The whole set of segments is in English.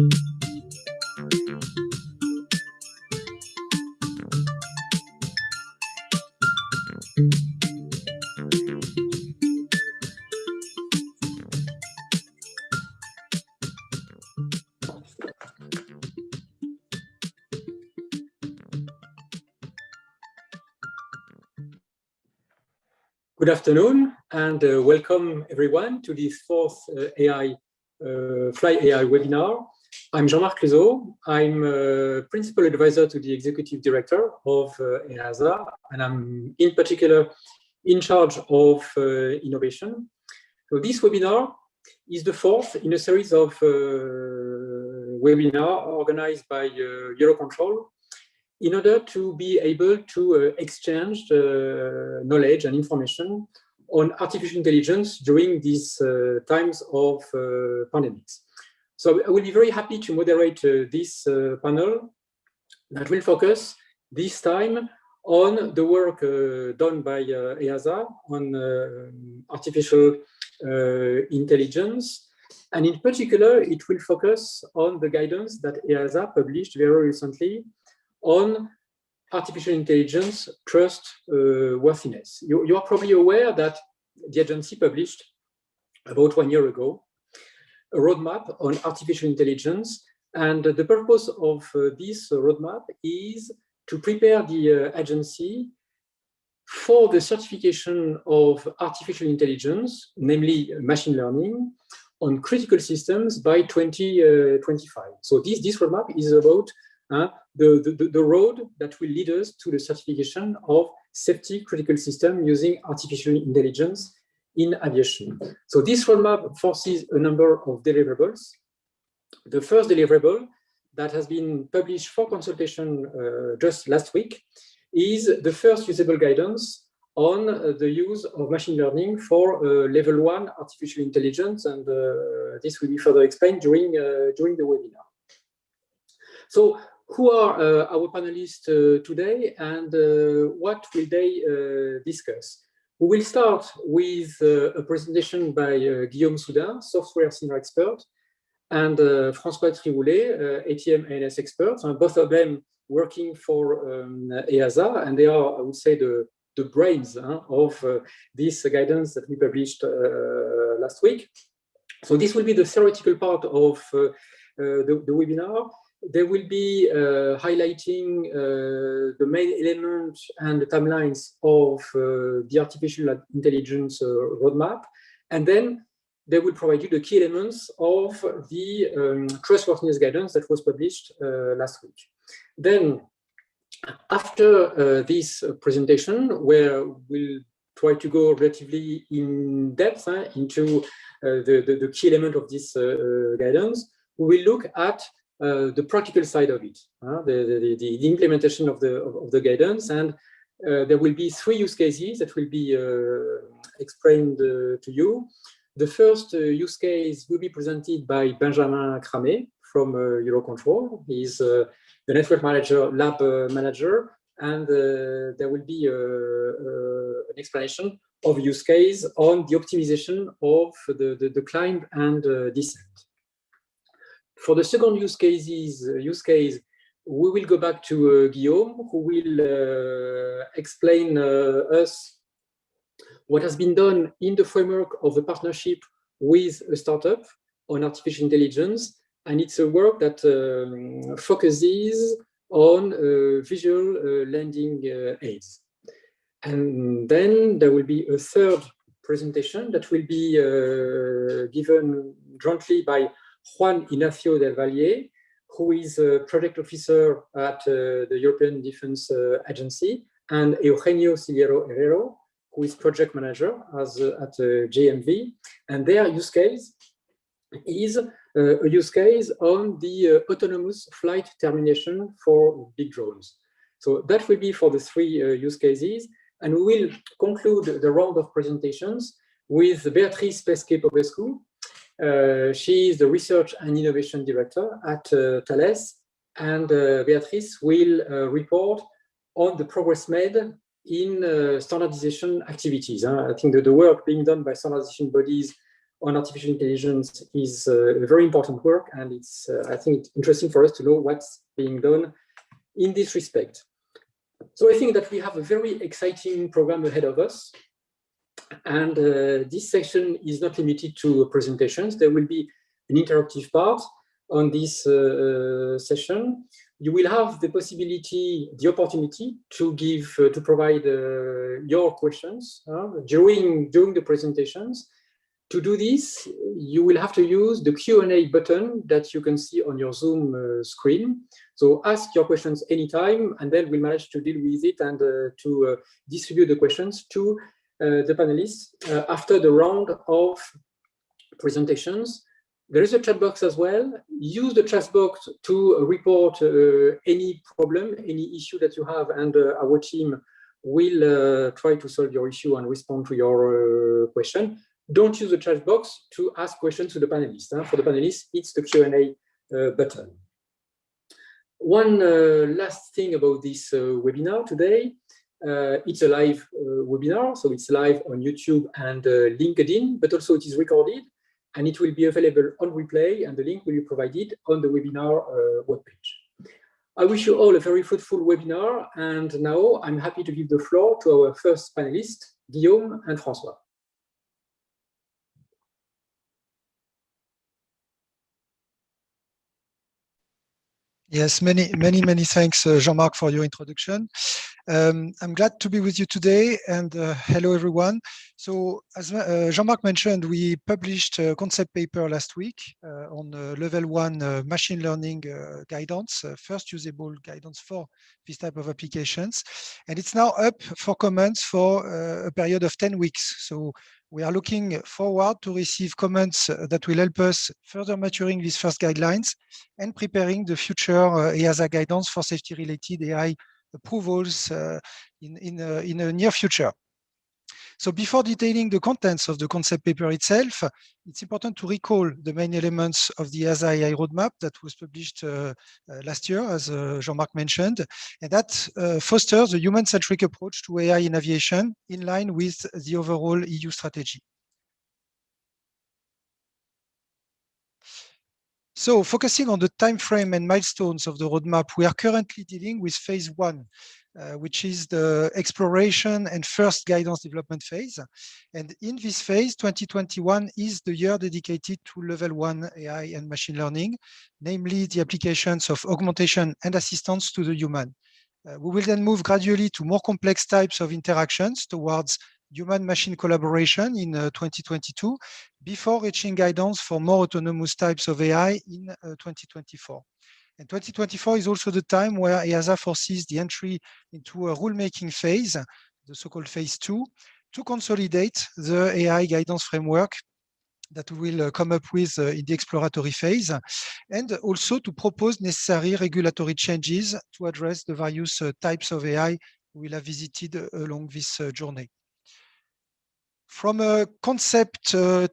Good afternoon, and welcome everyone to this fourth Fly AI webinar. I'm Jean-Marc Clouseau. I'm Principal Advisor to the Executive Director of EASA, and I'm in particular in charge of innovation. So this webinar is the fourth in a series of webinars organized by EUROCONTROL in order to be able to exchange knowledge and information on artificial intelligence during these times of pandemics. So I will be very happy to moderate this panel that will focus this time on the work done by EASA on artificial intelligence. And in particular, it will focus on the guidance that EASA published very recently on artificial intelligence trustworthiness. You are probably aware that the agency published about 1 year ago a roadmap on artificial intelligence, and the purpose of this roadmap is to prepare the agency for the certification of artificial intelligence, namely machine learning, on critical systems by 2025. So this roadmap is about the road that will lead us to the certification of safety critical system using artificial intelligence in aviation. So this roadmap forces a number of deliverables. The first deliverable that has been published for consultation just last week is the first usable guidance on the use of machine learning for level 1 artificial intelligence, and this will be further explained during the webinar. So who are our panelists today, and what will they discuss? We will start with a presentation by Guillaume Soudin, software senior expert, and François Triboulet, ATM ANS expert, and both of them working for EASA, and they are, I would say, the brains of this guidance that we published last week. So this will be the theoretical part of the webinar. They will be highlighting the main elements and the timelines of the artificial intelligence roadmap, and then they will provide you the key elements of the trustworthiness guidance that was published last week. Then, after this presentation, where we'll try to go relatively in depth into the key element of this guidance, we will look at the practical side of it, the implementation of the guidance, and there will be 3 use cases that will be explained to you. The first use case will be presented by Benjamin Cramet from EUROCONTROL. He's the network manager, lab manager, and there will be an explanation of use case on the optimization of the climb and descent. For the second use case, we will go back to Guillaume, who will explain us what has been done in the framework of the partnership with a startup on artificial intelligence, and it's a work that focuses on visual landing aids. And then there will be a third presentation that will be given jointly by Juan Ignacio del Valle, who is a project officer at the European Defense Agency, and Eugenio Sillero Herrero, who is project manager at JMV. And their use case is a use case on the autonomous flight termination for big drones. So that will be for the 3 use cases. And we will conclude the round of presentations with Beatrice Pesquet-Popescu. She is the Research and Innovation Director at Thales, and Beatrice will report on the progress made in standardization activities. I think that the work being done by standardization bodies on artificial intelligence is very important work, and it's I think it's interesting for us to know what's being done in this respect. So I think that we have a very exciting program ahead of us, and this section is not limited to presentations. There will be an interactive part on this session. You will have the possibility, the opportunity to give, to provide your questions during the presentations. To do this, you will have to use the Q&A button that you can see on your Zoom screen. So ask your questions anytime, and then we'll manage to deal with it and to distribute the questions to the panelists after the round of presentations. There is a chat box as well. Use the chat box to report any problem, any issue that you have, and our team will try to solve your issue and respond to your question. Don't use the chat box to ask questions to the panelists. For the panelists, it's the Q&A button. One last thing about this webinar today. It's a live webinar, so it's live on YouTube and LinkedIn, but also it is recorded, and it will be available on replay, and the link will be provided on the webinar webpage. I wish you all a very fruitful webinar, and now I'm happy to give the floor to our first panelists, Guillaume and François. Yes, many thanks, Jean-Marc, for your introduction. I'm glad to be with you today, and hello, everyone. So, as Jean-Marc mentioned, we published a concept paper last week on level 1 machine learning guidance, first usable guidance for this type of applications. And it's now up for comments for a period of 10 weeks. So we are looking forward to receive comments that will help us further maturing these first guidelines and preparing the future EASA guidance for safety-related AI approvals in the near future. So before detailing the contents of the concept paper itself, it's important to recall the main elements of the EASA AI Roadmap that was published last year, as Jean-Marc mentioned, and that fosters a human-centric approach to AI in aviation in line with the overall EU strategy. So focusing on the time frame and milestones of the roadmap, we are currently dealing with phase 1, which is the exploration and first guidance development phase. And in this phase, 2021 is the year dedicated to level 1 AI and machine learning, namely the applications of augmentation and assistance to the human. We will then move gradually to more complex types of interactions towards human-machine collaboration in 2022, before reaching guidance for more autonomous types of AI in 2024. And 2024 is also the time where EASA foresees the entry into a rulemaking phase, the so-called phase 2, to consolidate the AI guidance framework that we will come up with in the exploratory phase, and also to propose necessary regulatory changes to address the various types of AI we will have visited along this journey. From a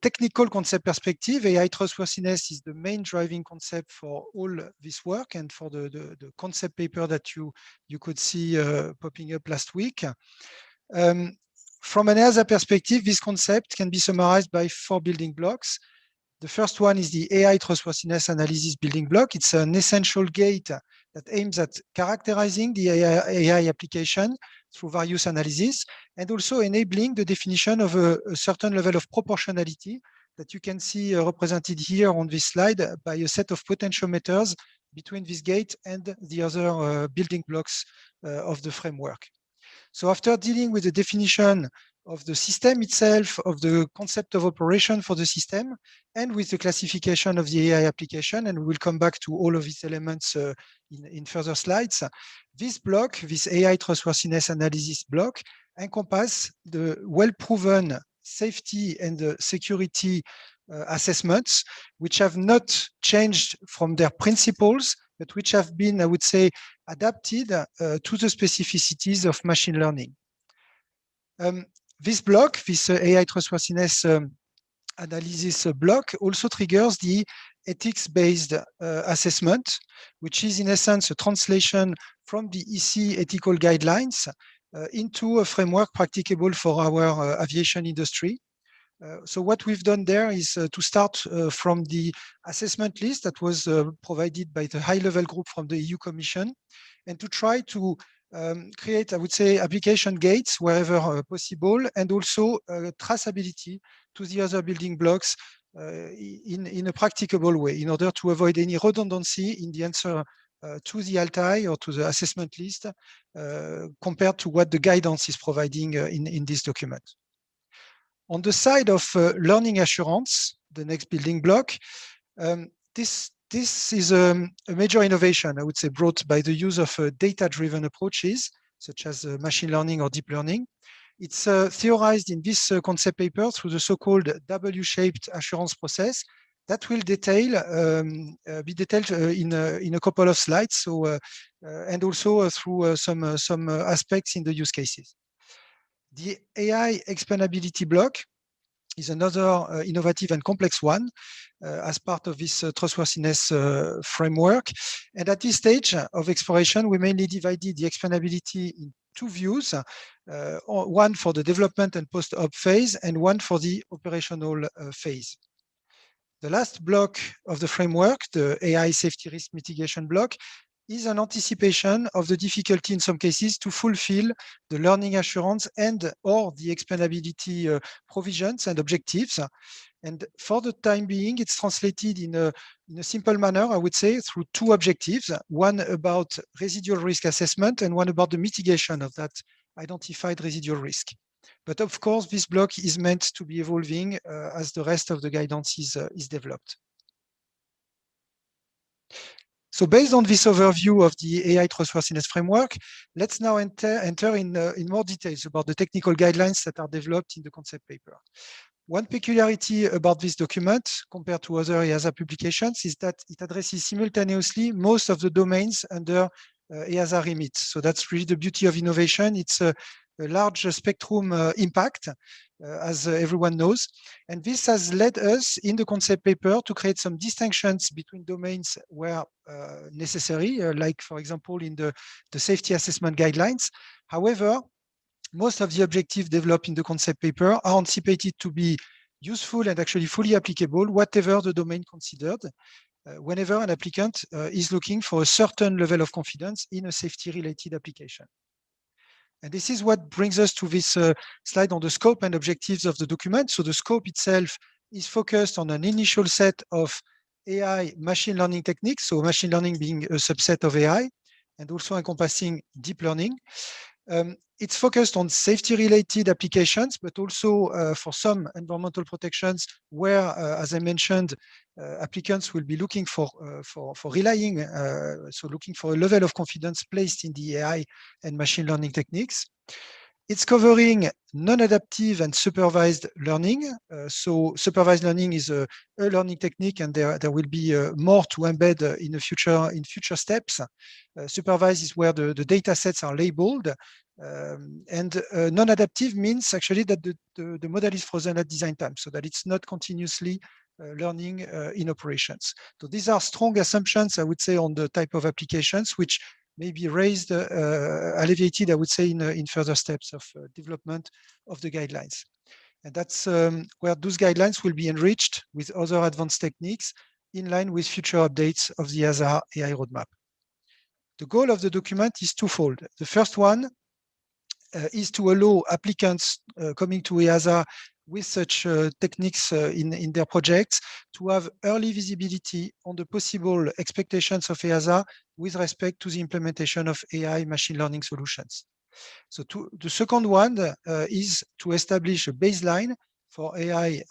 technical concept perspective, AI trustworthiness is the main driving concept for all this work and for the concept paper that you could see popping up last week. From an EASA perspective, this concept can be summarized by 4 building blocks. The first one is the AI trustworthiness analysis building block. It's an essential gate that aims at characterizing the AI application through various analyses, and also enabling the definition of a certain level of proportionality that you can see represented here on this slide by a set of potentiometers between this gate and the other building blocks of the framework. So after dealing with the definition of the system itself, of the concept of operation for the system, and with the classification of the AI application, and we will come back to all of these elements in further slides, this block, this AI trustworthiness analysis block, encompasses the well-proven safety and security assessments, which have not changed from their principles, but which have been, I would say, adapted to the specificities of machine learning. This block, this AI trustworthiness analysis block, also triggers the ethics-based assessment, which is in essence a translation from the EC ethical guidelines into a framework practicable for our aviation industry. So what we've done there is to start from the assessment list that was provided by the high-level group from the EU Commission, and to try to create, I would say, application gates wherever possible, and also traceability to the other building blocks in a practicable way in order to avoid any redundancy in the answer to the ALTAI or to the assessment list compared to what the guidance is providing in this document. On the side of learning assurance, the next building block, this is a major innovation, I would say, brought by the use of data-driven approaches, such as machine learning or deep learning. It's theorized in this concept paper through the so-called W-shaped assurance process that will be detailed in a couple of slides. So, and also through some aspects in the use cases. The AI explainability block is another innovative and complex one as part of this trustworthiness framework. And at this stage of exploration, we mainly divided the explainability in two views, one for the development and post-op phase and one for the operational phase. The last block of the framework, the AI safety risk mitigation block, is an anticipation of the difficulty in some cases to fulfill the learning assurance and or the explainability provisions and objectives. And for the time being, it's translated in a simple manner, I would say, through two objectives, one about residual risk assessment and one about the mitigation of that identified residual risk. But of course, this block is meant to be evolving as the rest of the guidance is developed. So based on this overview of the AI trustworthiness framework, let's now enter in more details about the technical guidelines that are developed in the concept paper. One peculiarity about this document compared to other EASA publications is that it addresses simultaneously most of the domains under EASA remit. So that's really the beauty of innovation. It's a large spectrum impact, as everyone knows. And this has led us in the concept paper to create some distinctions between domains where necessary, like, for example, in the safety assessment guidelines. However, most of the objectives developed in the concept paper are anticipated to be useful and actually fully applicable, whatever the domain considered, whenever an applicant is looking for a certain level of confidence in a safety-related application. And this is what brings us to this slide on the scope and objectives of the document. So the scope itself is focused on an initial set of AI machine learning techniques, so machine learning being a subset of AI, and also encompassing deep learning. It's focused on safety-related applications, but also for some environmental protections where, as I mentioned, applicants will be looking for relying, so looking for a level of confidence placed in the AI and machine learning techniques. It's covering non-adaptive and supervised learning. So supervised learning is a learning technique, and there will be more to embed in future steps. Supervised is where the data sets are labeled. And non-adaptive means actually that the model is frozen at design time, so that it's not continuously learning in operations. So these are strong assumptions, I would say, on the type of applications, which may be raised, alleviated, I would say, in further steps of development of the guidelines. And that's where those guidelines will be enriched with other advanced techniques in line with future updates of the EASA AI Roadmap. The goal of the document is twofold. The first one is to allow applicants coming to EASA with such techniques in their projects to have early visibility on the possible expectations of EASA with respect to the implementation of AI machine learning solutions. So the second one is to establish a baseline for AI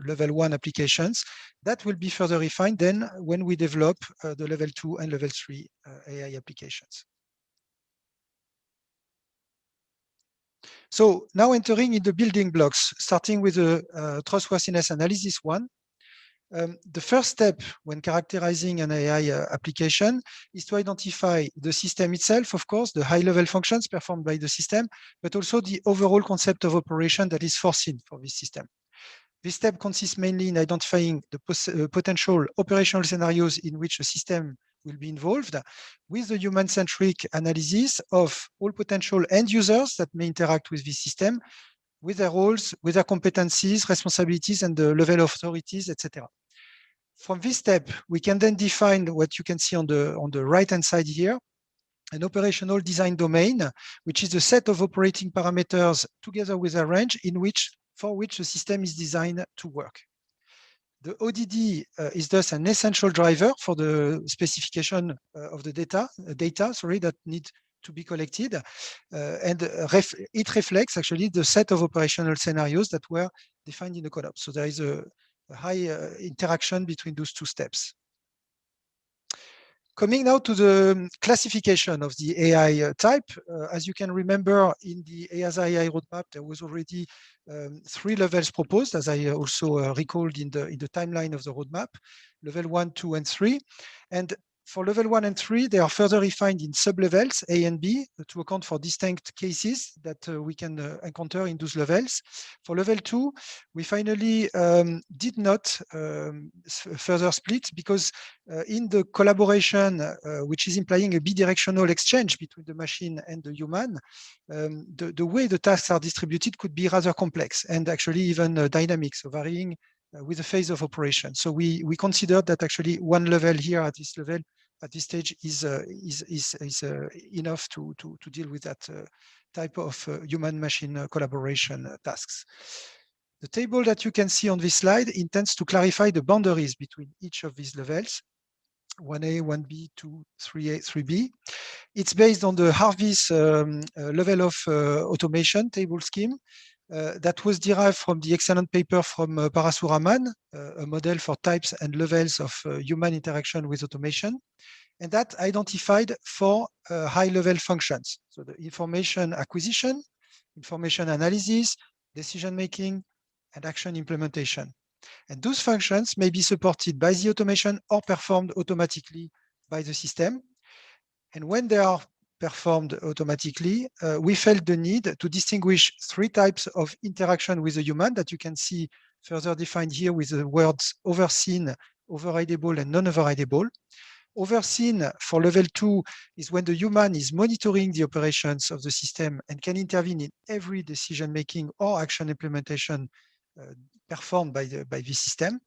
level 1 applications that will be further refined then when we develop the level 2 and level 3 AI applications. So now entering in the building blocks, starting with the trustworthiness analysis one. The first step when characterizing an AI application is to identify the system itself, of course, the high-level functions performed by the system, but also the overall concept of operation that is foreseen for this system. This step consists mainly in identifying the potential operational scenarios in which a system will be involved with the human-centric analysis of all potential end users that may interact with this system, with their roles, with their competencies, responsibilities, and the level of authorities, etc. From this step, we can then define what you can see on the right-hand side here, an operational design domain, which is a set of operating parameters together with a range for which the system is designed to work. The ODD is thus an essential driver for the specification of the data that need to be collected, and it reflects actually the set of operational scenarios that were defined in the ConOps. So there is a high interaction between those two steps. Coming now to the classification of the AI type, as you can remember, in the EASA AI Roadmap, there was already 3 levels proposed, as I also recalled in the timeline of the roadmap, level 1, 2, and 3. And for level 1 and 3, they are further refined in sub-levels A and B to account for distinct cases that we can encounter in those levels. For level 2, we finally did not further split because in the collaboration, which is implying a bidirectional exchange between the machine and the human, the way the tasks are distributed could be rather complex and actually even dynamic, so varying with the phase of operation. So we considered that actually one level here at this level, at this stage, is enough to deal with that type of human-machine collaboration tasks. The table that you can see on this slide intends to clarify the boundaries between each of these levels, 1A, 1B, 2, 3A, 3B. It's based on the Harvey's level of automation table scheme that was derived from the excellent paper from Parasuraman, a model for types and levels of human interaction with automation. And that identified 4 high-level functions. So the information acquisition, information analysis, decision-making, and action implementation. And those functions may be supported by the automation or performed automatically by the system. And when they are performed automatically, we felt the need to distinguish 3 types of interaction with a human that you can see further defined here with the words overseen, overrideable, and non-overrideable. Overseen for level 2 is when the human is monitoring the operations of the system and can intervene in every decision-making or action implementation performed by the system.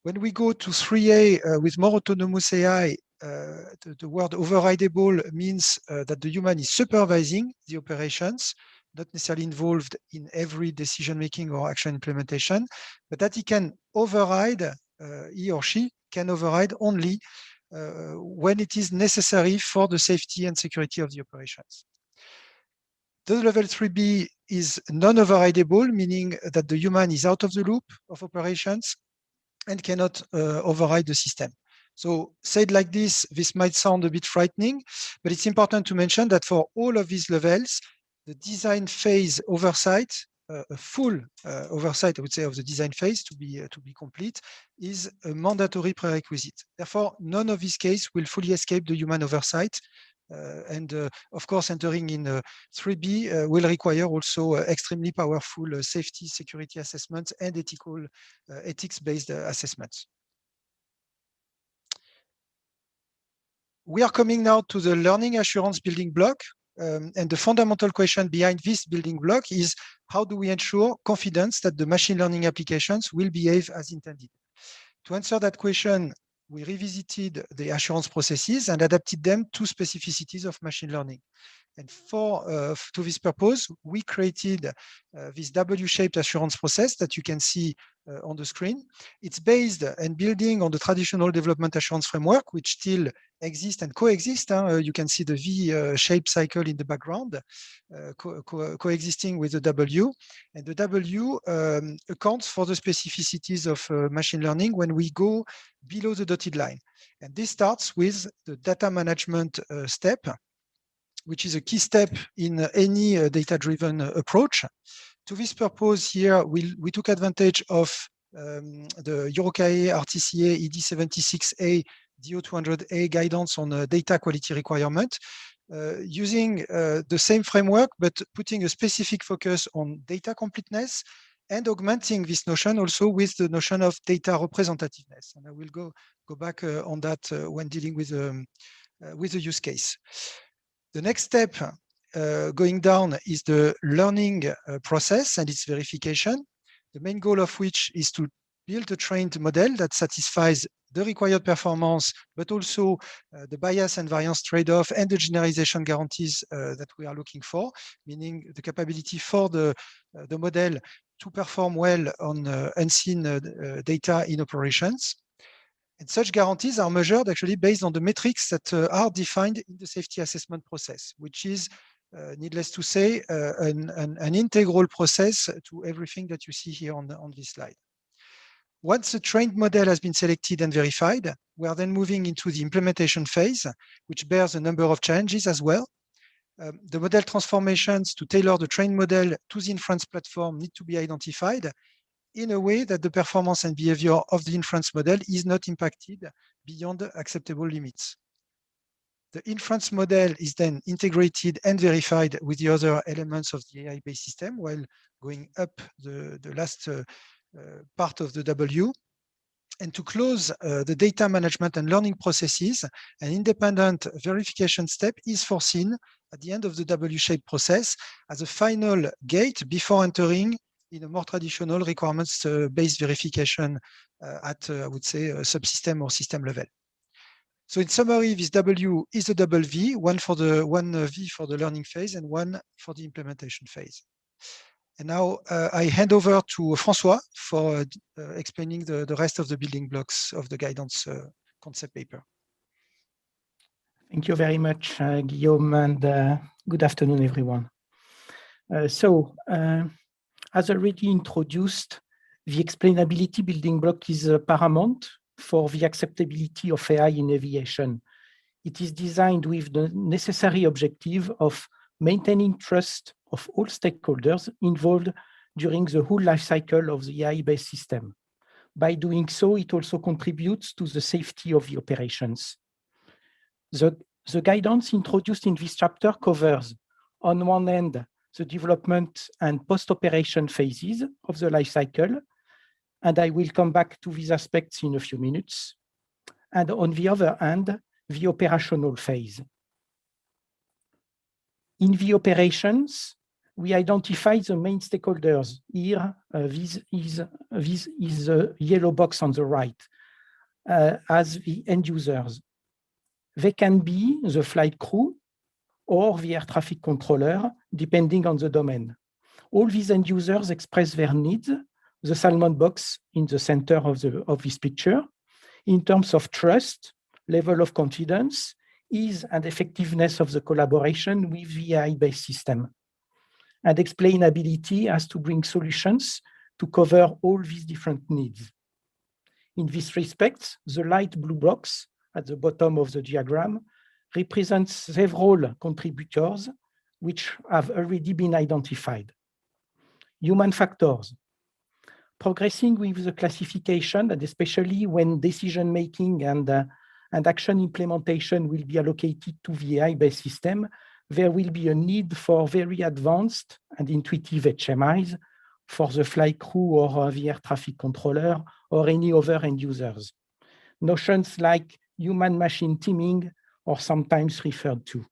When we go to 3A with more autonomous AI, the word overrideable means that the human is supervising the operations, not necessarily involved in every decision-making or action implementation, but that he can override, he or she can override only when it is necessary for the safety and security of the operations. The level 3B is non-overrideable, meaning that the human is out of the loop of operations and cannot override the system. So said like this might sound a bit frightening, but it's important to mention that for all of these levels, the design phase oversight, a full oversight, I would say, of the design phase to be complete, is a mandatory prerequisite. Therefore, none of these cases will fully escape the human oversight. Of course, entering in 3B will require also extremely powerful safety, security assessments and ethics-based assessments. We are coming now to the learning assurance building block. And the fundamental question behind this building block is, how do we ensure confidence that the machine learning applications will behave as intended? To answer that question, we revisited the assurance processes and adapted them to specificities of machine learning. And to this purpose, we created this W-shaped assurance process that you can see on the screen. It's based and building on the traditional development assurance framework, which still exists and coexist. You can see the V-shaped cycle in the background, coexisting with the W. And the W accounts for the specificities of machine learning when we go below the dotted line. And this starts with the data management step, which is a key step in any data-driven approach. To this purpose here, we took advantage of the EUROCONTROL RTCA ED76A DO200A guidance on data quality requirement, using the same framework, but putting a specific focus on data completeness and augmenting this notion also with the notion of data representativeness. And I will go back on that when dealing with the use case. The next step going down is the learning process and its verification, the main goal of which is to build a trained model that satisfies the required performance, but also the bias and variance trade-off and the generalization guarantees that we are looking for, meaning the capability for the model to perform well on unseen data in operations. And such guarantees are measured actually based on the metrics that are defined in the safety assessment process, which is, needless to say, an integral process to everything that you see here on this slide. Once the trained model has been selected and verified, we are then moving into the implementation phase, which bears a number of challenges as well. The model transformations to tailor the trained model to the inference platform need to be identified in a way that the performance and behavior of the inference model is not impacted beyond acceptable limits. The inference model is then integrated and verified with the other elements of the AI-based system while going up the last part of the W. And to close the data management and learning processes, an independent verification step is foreseen at the end of the W-shaped process as a final gate before entering in a more traditional requirements-based verification at, I would say, a subsystem or system level. So in summary, this W is a double V, one V for the learning phase and one for the implementation phase. And now I hand over to François for explaining the rest of the building blocks of the guidance concept paper. Thank you very much, Guillaume, and good afternoon, everyone. As already introduced, the explainability building block is paramount for the acceptability of AI in aviation. It is designed with the necessary objective of maintaining trust of all stakeholders involved during the whole life cycle of the AI-based system. By doing so, it also contributes to the safety of the operations. The guidance introduced in this chapter covers, on one end, the development and post-operation phases of the life cycle, and I will come back to these aspects in a few minutes. And on the other hand, the operational phase. In the operations, we identify the main stakeholders. Here, this is the yellow box on the right, as the end users. They can be the flight crew or the air traffic controller, depending on the domain. All these end users express their needs, the salmon box in the center of this picture, in terms of trust, level of confidence, ease and effectiveness of the collaboration with the AI-based system. And explainability has to bring solutions to cover all these different needs. In this respect, the light blue box at the bottom of the diagram represents several contributors which have already been identified. Human factors. Progressing with the classification, and especially when decision-making and action implementation will be allocated to the AI-based system, there will be a need for very advanced and intuitive HMIs for the flight crew or the air traffic controller or any other end users. Notions like human-machine teaming are sometimes referred to.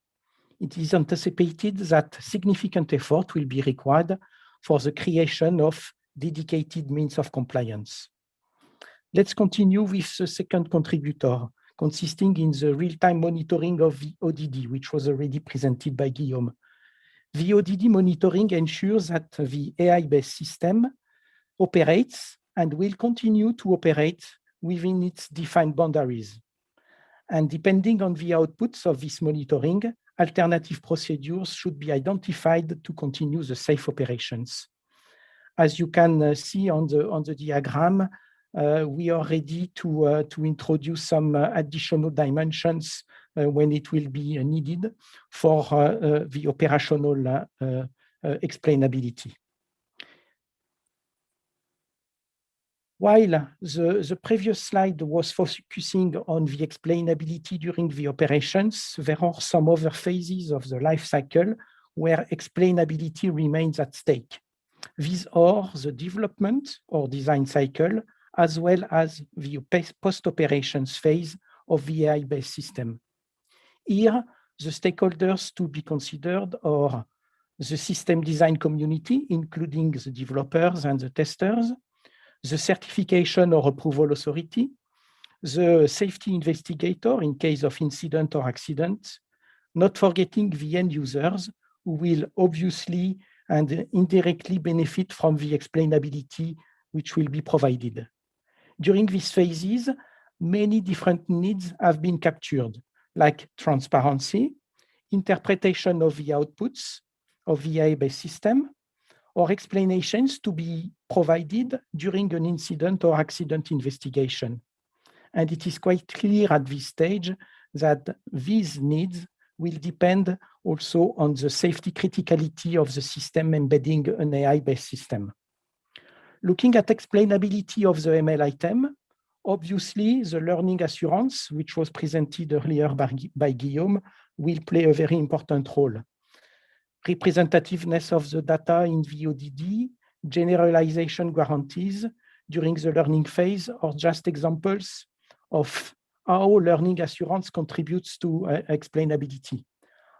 It is anticipated that significant effort will be required for the creation of dedicated means of compliance. Let's continue with the second contributor, consisting in the real-time monitoring of the ODD, which was already presented by Guillaume. The ODD monitoring ensures that the AI-based system operates and will continue to operate within its defined boundaries. And depending on the outputs of this monitoring, alternative procedures should be identified to continue the safe operations. As you can see on the diagram, we are ready to introduce some additional dimensions when it will be needed for the operational explainability. While the previous slide was focusing on the explainability during the operations, there are some other phases of the life cycle where explainability remains at stake. These are the development or design cycle, as well as the post-operations phase of the AI-based system. Here, The stakeholders to be considered are the system design community, including the developers and the testers, the certification or approval authority, the safety investigator in case of incident or accident, not forgetting the end users who will obviously and indirectly benefit from the explainability which will be provided. During these phases, many different needs have been captured, like transparency, interpretation of the outputs of the AI-based system, or explanations to be provided during an incident or accident investigation. And it is quite clear at this stage that these needs will depend also on the safety criticality of the system embedding an AI-based system. Looking at explainability of the ML item, obviously the learning assurance, which was presented earlier by Guillaume, will play a very important role. Representativeness of the data in the ODD, generalization guarantees during the learning phase are just examples of how learning assurance contributes to explainability.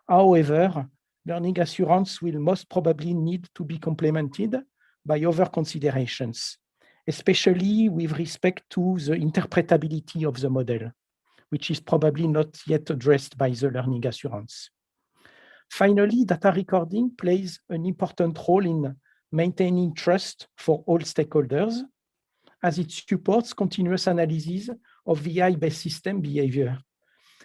However, learning assurance will most probably need to be complemented by other considerations, especially with respect to the interpretability of the model, which is probably not yet addressed by the learning assurance. Finally, data recording plays an important role in maintaining trust for all stakeholders, as it supports continuous analysis of the AI-based system behavior.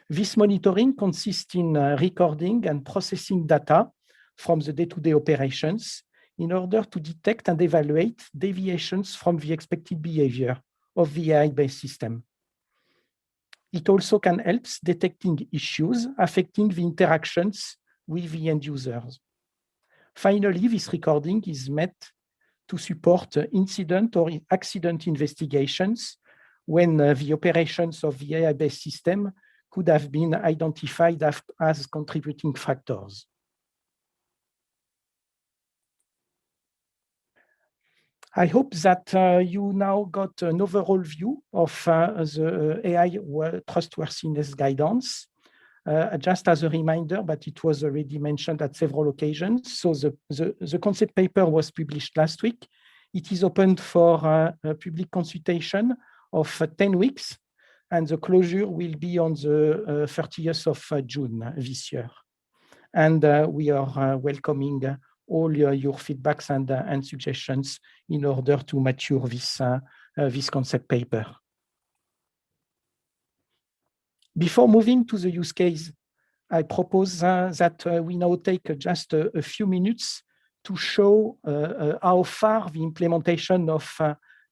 This monitoring consists in recording and processing data from the day-to-day operations in order to detect and evaluate deviations from the expected behavior of the AI-based system. It also can help detecting issues affecting the interactions with the end users. Finally, this recording is meant to support incident or accident investigations when the operations of the AI-based system could have been identified as contributing factors. I hope that you now got an overall view of the AI Trustworthiness Guidance. Just as a reminder, but it was already mentioned at several occasions. So the concept paper was published last week. It is open for a public consultation of 10 weeks, and the closure will be on the 30th of June this year. And we are welcoming all your feedbacks and suggestions in order to mature this concept paper. Before moving to the use case, I propose that we now take just a few minutes to show how far the implementation of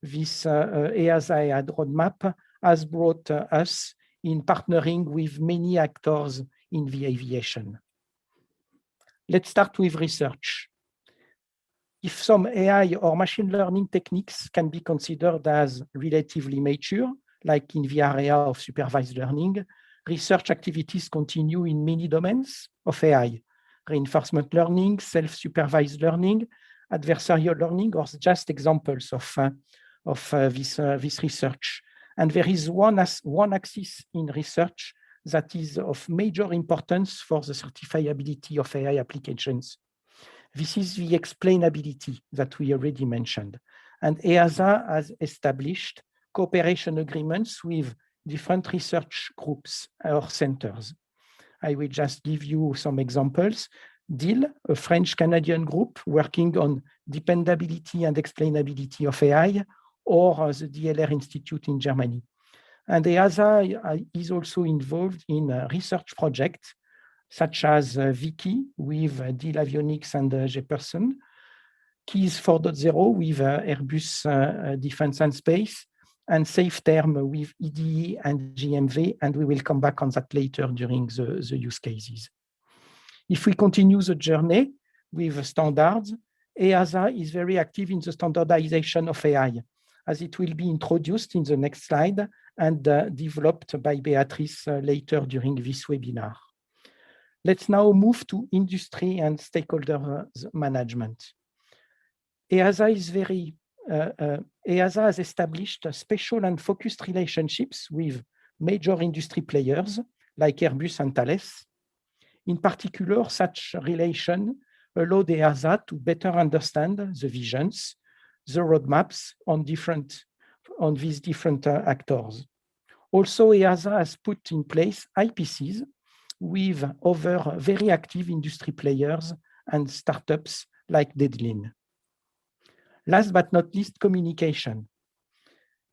this EASA AI Roadmap has brought us in partnering with many actors in the aviation. Let's start with research. If some AI or machine learning techniques can be considered as relatively mature, like in the area of supervised learning, research activities continue in many domains of AI: reinforcement learning, self-supervised learning, adversarial learning, or just examples of this research. And there is one axis in research that is of major importance for the certifiability of AI applications. This is the explainability that we already mentioned. And EASA has established cooperation agreements with different research groups or centers. I will just give you some examples. DIL, a French-Canadian group working on dependability and explainability of AI, or the DLR Institute in Germany. And EASA is also involved in research projects such as Wiki with DIL Avionics and Jefferson, Keys 4.0 with Airbus Defence and Space, and SafeTerm with EDE and GMV, and we will come back on that later during the use cases. If we continue the journey with standards, EASA is very active in the standardization of AI, as it will be introduced in the next slide and developed by Beatrice later during this webinar. Let's now move to industry and stakeholder management. EASA has established special and focused relationships with major industry players like Airbus and Thales. In particular, such relation allow the EASA to better understand the visions, the roadmaps on these different actors. Also, EASA has put in place IPCs with other very active industry players and startups like Deadline. Last but not least, communication.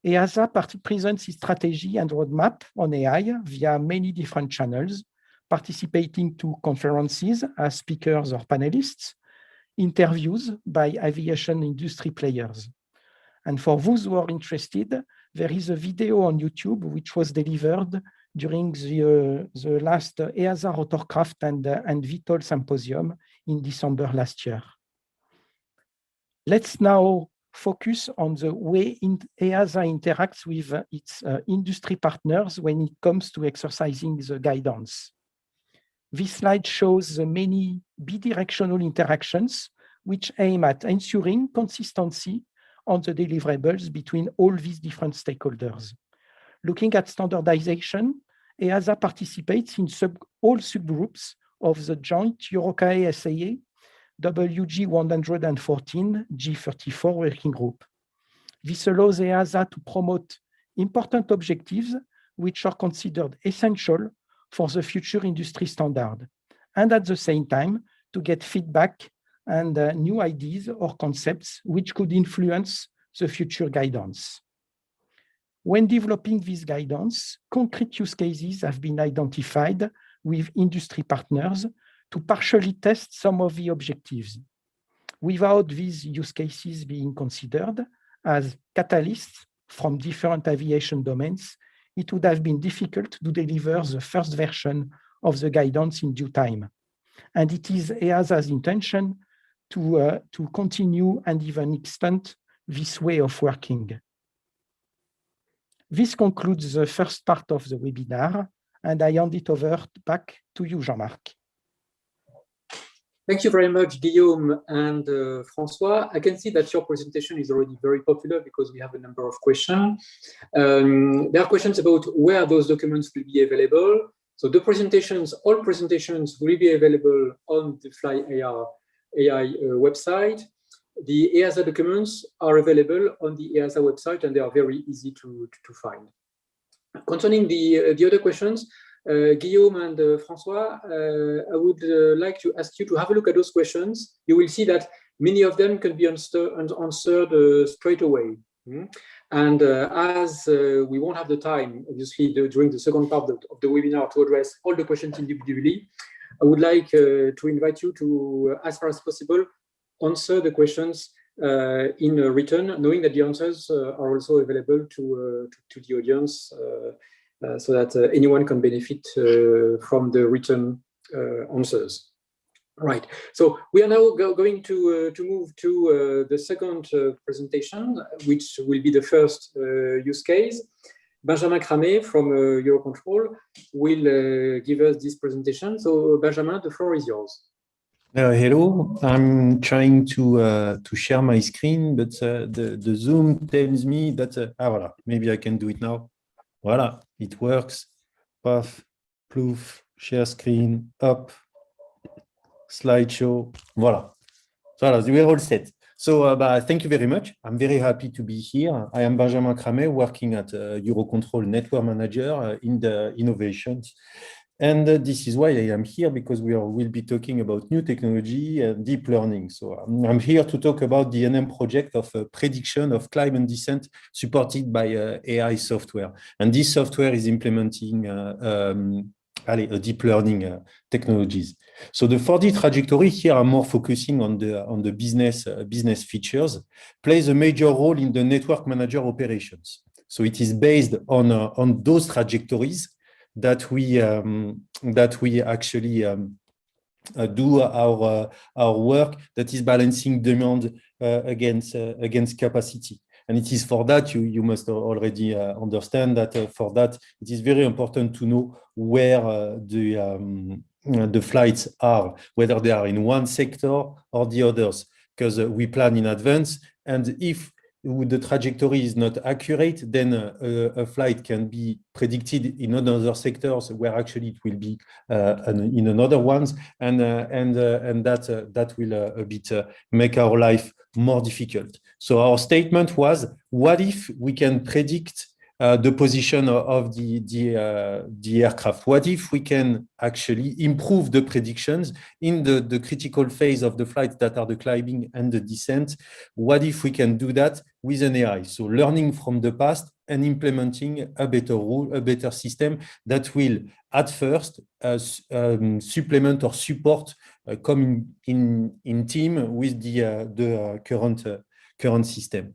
EASA presents its strategy and roadmap on AI via many different channels, participating to conferences as speakers or panelists, interviews by aviation industry players. And for those who are interested, there is a video on YouTube which was delivered during the last EASA Rotorcraft and VTOL Symposium in December last year. Let's now focus on the way EASA interacts with its industry partners when it comes to exercising the guidance. This slide shows the many bidirectional interactions which aim at ensuring consistency on the deliverables between all these different stakeholders. Looking at standardization, EASA participates in all subgroups of the joint EUROCONTROL WG114 G34 working group. This allows EASA to promote important objectives which are considered essential for the future industry standard, and at the same time to get feedback and new ideas or concepts which could influence the future guidance. When developing this guidance, concrete use cases have been identified with industry partners to partially test some of the objectives. Without these use cases being considered as catalysts from different aviation domains, it would have been difficult to deliver the first version of the guidance in due time. And it is EASA's intention to continue and even extend this way of working. This concludes the first part of the webinar, and I hand it over back to you, Jean-Marc. Thank you very much, Guillaume and François. I can see that your presentation is already very popular because we have a number of questions. There are questions about where those documents will be available. So the presentations, all presentations will be available on the Fly AI website. The EASA documents are available on the EASA website, and they are very easy to find. Concerning the other questions, Guillaume and François, I would like to ask you to have a look at those questions. You will see that many of them can be answered straight away. And as we won't have the time, obviously, during the second part of the webinar to address all the questions individually, I would like to invite you to, as far as possible, answer the questions in written, knowing that the answers are also available to the audience so that anyone can benefit from the written answers. Right. So we are now going to move to the second presentation, which will be the first use case. Benjamin Cramet from EUROCONTROL will give us this presentation. So Benjamin, the floor is yours. Hello, I'm trying to share my screen, but the Zoom tells me that, voilà, maybe I can do it now. Voilà, it works. Puff, ploof, share screen, up, slideshow, voilà. So we're all set. So thank you very much. I'm very happy to be here. I am Benjamin Cramet, working at EUROCONTROL Network Manager in the innovations. And this is why I am here, because we'll be talking about new technology and deep learning. So I'm here to talk about the NM project of prediction of Climbin Descent supported by AI software. And this software is implementing deep learning technologies. So the 4D trajectory here, I'm more focusing on the business features, plays a major role in the network manager operations. So it is based on those trajectories that we actually do our work that is balancing demand against capacity. And it is for that you must already understand that for that it is very important to know where the flights are, whether they are in one sector or the others, because we plan in advance. And if the trajectory is not accurate, then a flight can be predicted in other sectors where actually it will be in another ones, and that will a bit make our life more difficult. So our statement was, what if we can predict the position of the aircraft? What if we can actually improve the predictions in the critical phase of the flight that are the climbing and the descent? What if we can do that with an AI? So learning from the past and implementing a better rule, a better system that will at first supplement or support come in team with the current system.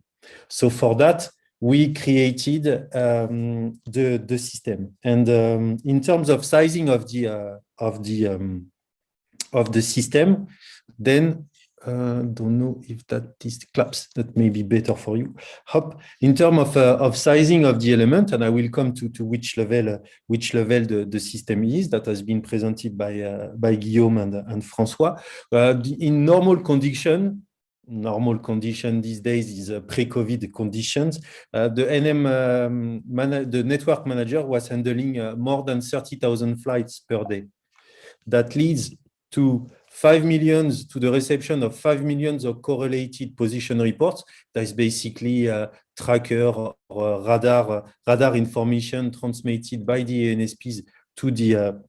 So for that, we created the system, and in terms of sizing of the system, then don't know if this claps. That may be better for you. Hop. In terms of sizing of the element, and I will come to which level the system is. That has been presented by Guillaume and François. In normal condition these days is pre-COVID conditions. The NM the network manager was handling more than 30,000 flights per day. That leads to 5 million, to the reception of 5 million of correlated position reports. That is basically tracker or radar information transmitted by the ANSPs to the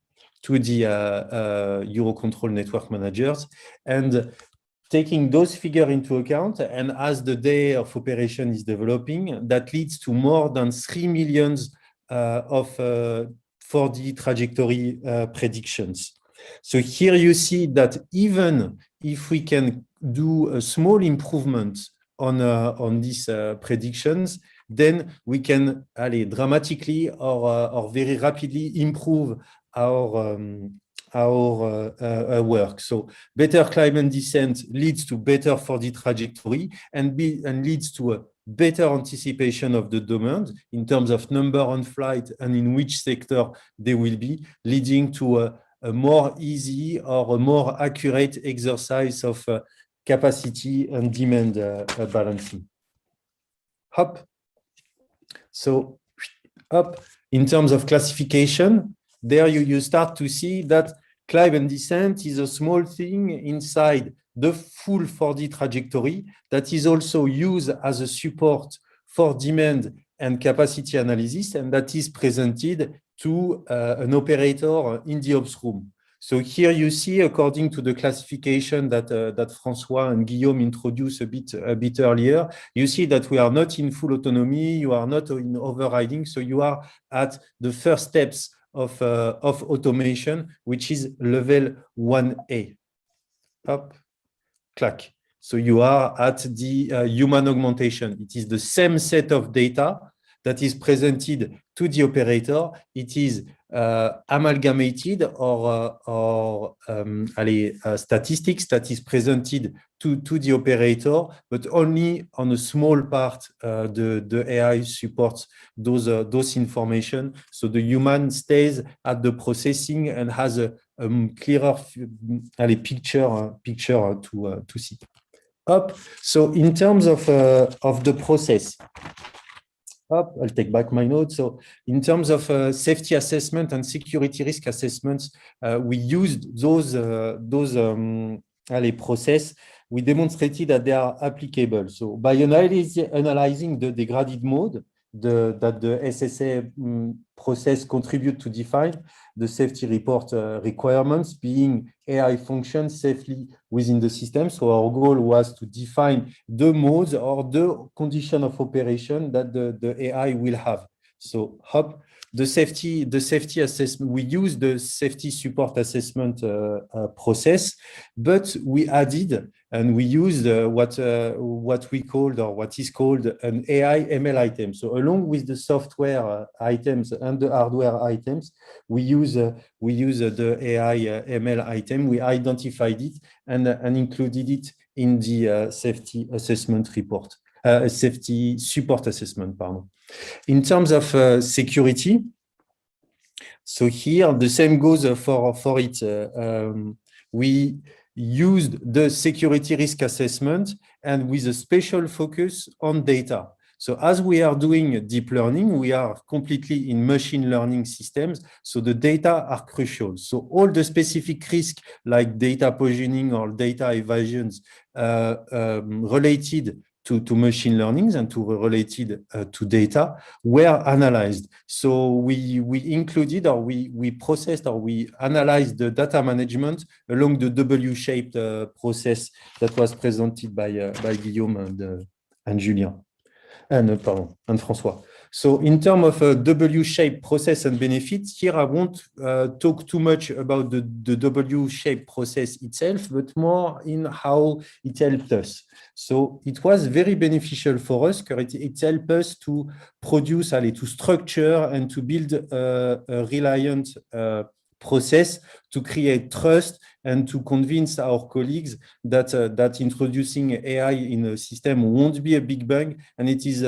EUROCONTROL network managers. And taking those figures into account, and as the day of operation is developing, that leads to more than 3 million of 4D trajectory predictions. So here you see that even if we can do a small improvement on these predictions, then we can dramatically or very rapidly improve our work. So better Climbin Descent leads to better 4D trajectory and leads to a better anticipation of the demand in terms of number on flight and in which sector they will be, leading to a more easy or a more accurate exercise of capacity and demand balancing. Hop. So up in terms of classification, there you start to see that Climbin Descent is a small thing inside the full 4D trajectory that is also used as a support for demand and capacity analysis, and that is presented to an operator in the ops room. So here you see, according to the classification that François and Guillaume introduced a bit earlier, you see that we are not in full autonomy, you are not in overriding, so you are at the first steps of automation, which is level 1A. Up, clack. So you are at the human augmentation. It is the same set of data that is presented to the operator. It is amalgamated or statistics that is presented to the operator, but only on a small part. The AI supports those information, so the human stays at the processing and has a clearer picture to see. Up. So in terms of the process. Up, I'll take back my notes. So in terms of safety assessment and security risk assessments, we used those process. We demonstrated that they are applicable. So by analyzing the degraded mode that the SSA process contribute to define the safety report requirements, being AI functions safely within the system. So our goal was to define the modes or the condition of operation that the AI will have. So hop, the safety assessment, we use the safety support assessment process, but we added and we used what we called, or what is called, an AI ML item. So along with the software items and the hardware items, we use the AI ML item. We identified it and included it in the safety assessment report, safety support assessment, pardon. In terms of security, so here the same goes for it. We used the security risk assessment and with a special focus on data. So as we are doing deep learning, we are completely in machine learning systems. So the data are crucial. So all the specific risks like data poisoning or data evasions related to machine learning and related to data were analyzed. So we included, or we processed, or we analyzed the data management along the W-shaped process that was presented by Guillaume and Julien. And François. So in terms of a W-shaped process and benefits, here I won't talk too much about the W-shaped process itself, but more in how it helped us. So it was very beneficial for us because it helped us to produce, to structure and to build a reliant process to create trust and to convince our colleagues that introducing AI in a system won't be a big bang, and it is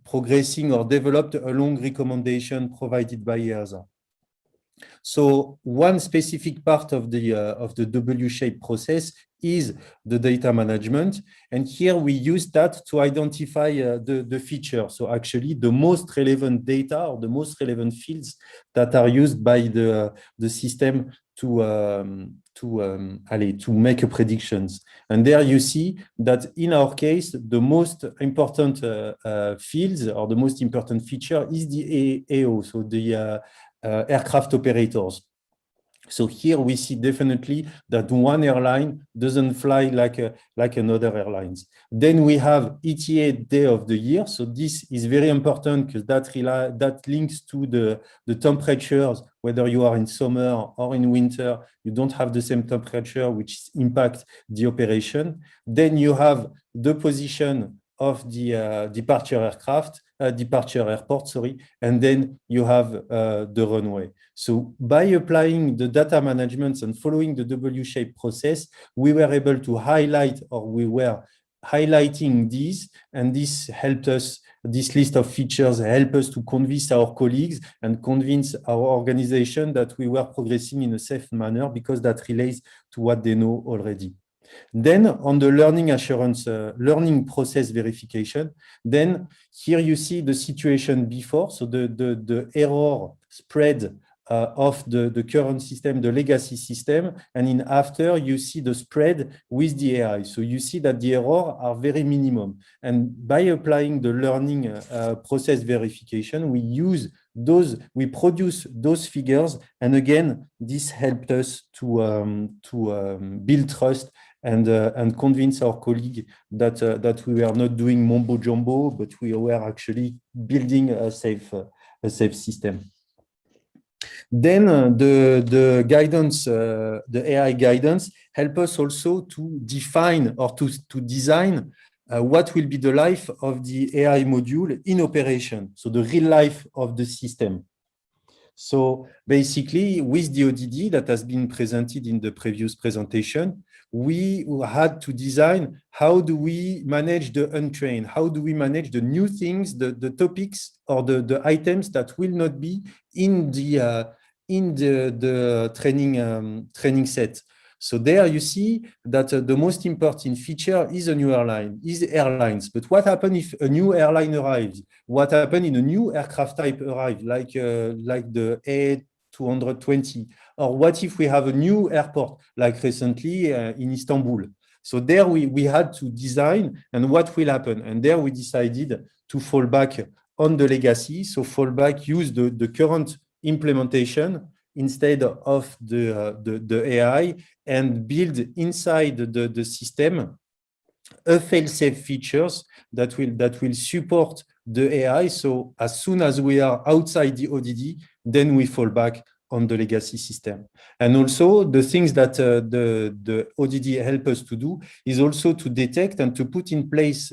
progressing or developed along recommendation provided by EASA. So one specific part of the W-shaped process is the data management. And here we use that to identify the feature. So actually the most relevant data or the most relevant fields that are used by the system to make predictions. And there you see that in our case, the most important fields or the most important feature is the AO, so the aircraft operators. So here we see definitely that one airline doesn't fly like another airlines. Then we have ETA day of the year. So this is very important because that links to the temperatures, whether you are in summer or in winter, you don't have the same temperature, which impact the operation. Then you have the position of the departure airport, sorry, and then you have the runway. So by applying the data management and following the W-shaped process, we were able to highlight, or we were highlighting these, and this helped us, this list of features helped us to convince our colleagues and convince our organization that we were progressing in a safe manner because that relates to what they know already. Then on the learning assurance, learning process verification, then here you see the situation before. So the error spread of the current system, the legacy system, and in after you see the spread with the AI. So you see that the errors are very minimum. And by applying the learning process verification, we produce those figures. And again, this helped us to build trust and convince our colleague that we were not doing mumbo jumbo, but we were actually building a safe system. Then the guidance, the AI guidance, help us also to define or to design what will be the life of the AI module in operation. So the real life of the system. So basically, with the ODD that has been presented in the previous presentation, we had to design how do we manage the untrained, how do we manage the new things, the topics or the items that will not be in the training set. So there you see that the most important feature is a new airline, is airlines. But what happens if a new airline arrives? What happens in a new aircraft type arrives, like the A220? Or what if we have a new airport, like recently in Istanbul? So there we had to design and what will happen. And there we decided to fall back on the legacy. So fall back, use the current implementation instead of the AI and build inside the system a fail-safe features that will support the AI. So as soon as we are outside the ODD, then we fall back on the legacy system. And also the things that the ODD help us to do is also to detect and to put in place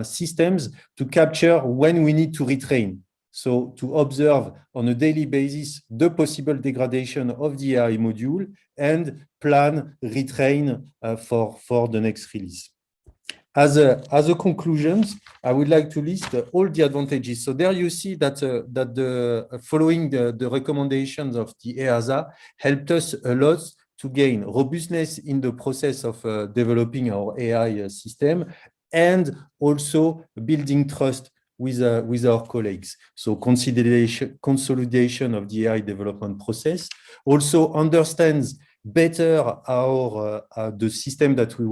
systems to capture when we need to retrain. So to observe on a daily basis the possible degradation of the AI module and plan retrain for the next release. As a conclusion, I would like to list all the advantages. So there you see that following the recommendations of the EASA helped us a lot to gain robustness in the process of developing our AI system, and also building trust with our colleagues. So consolidation of the AI development process, also understands better our the system that we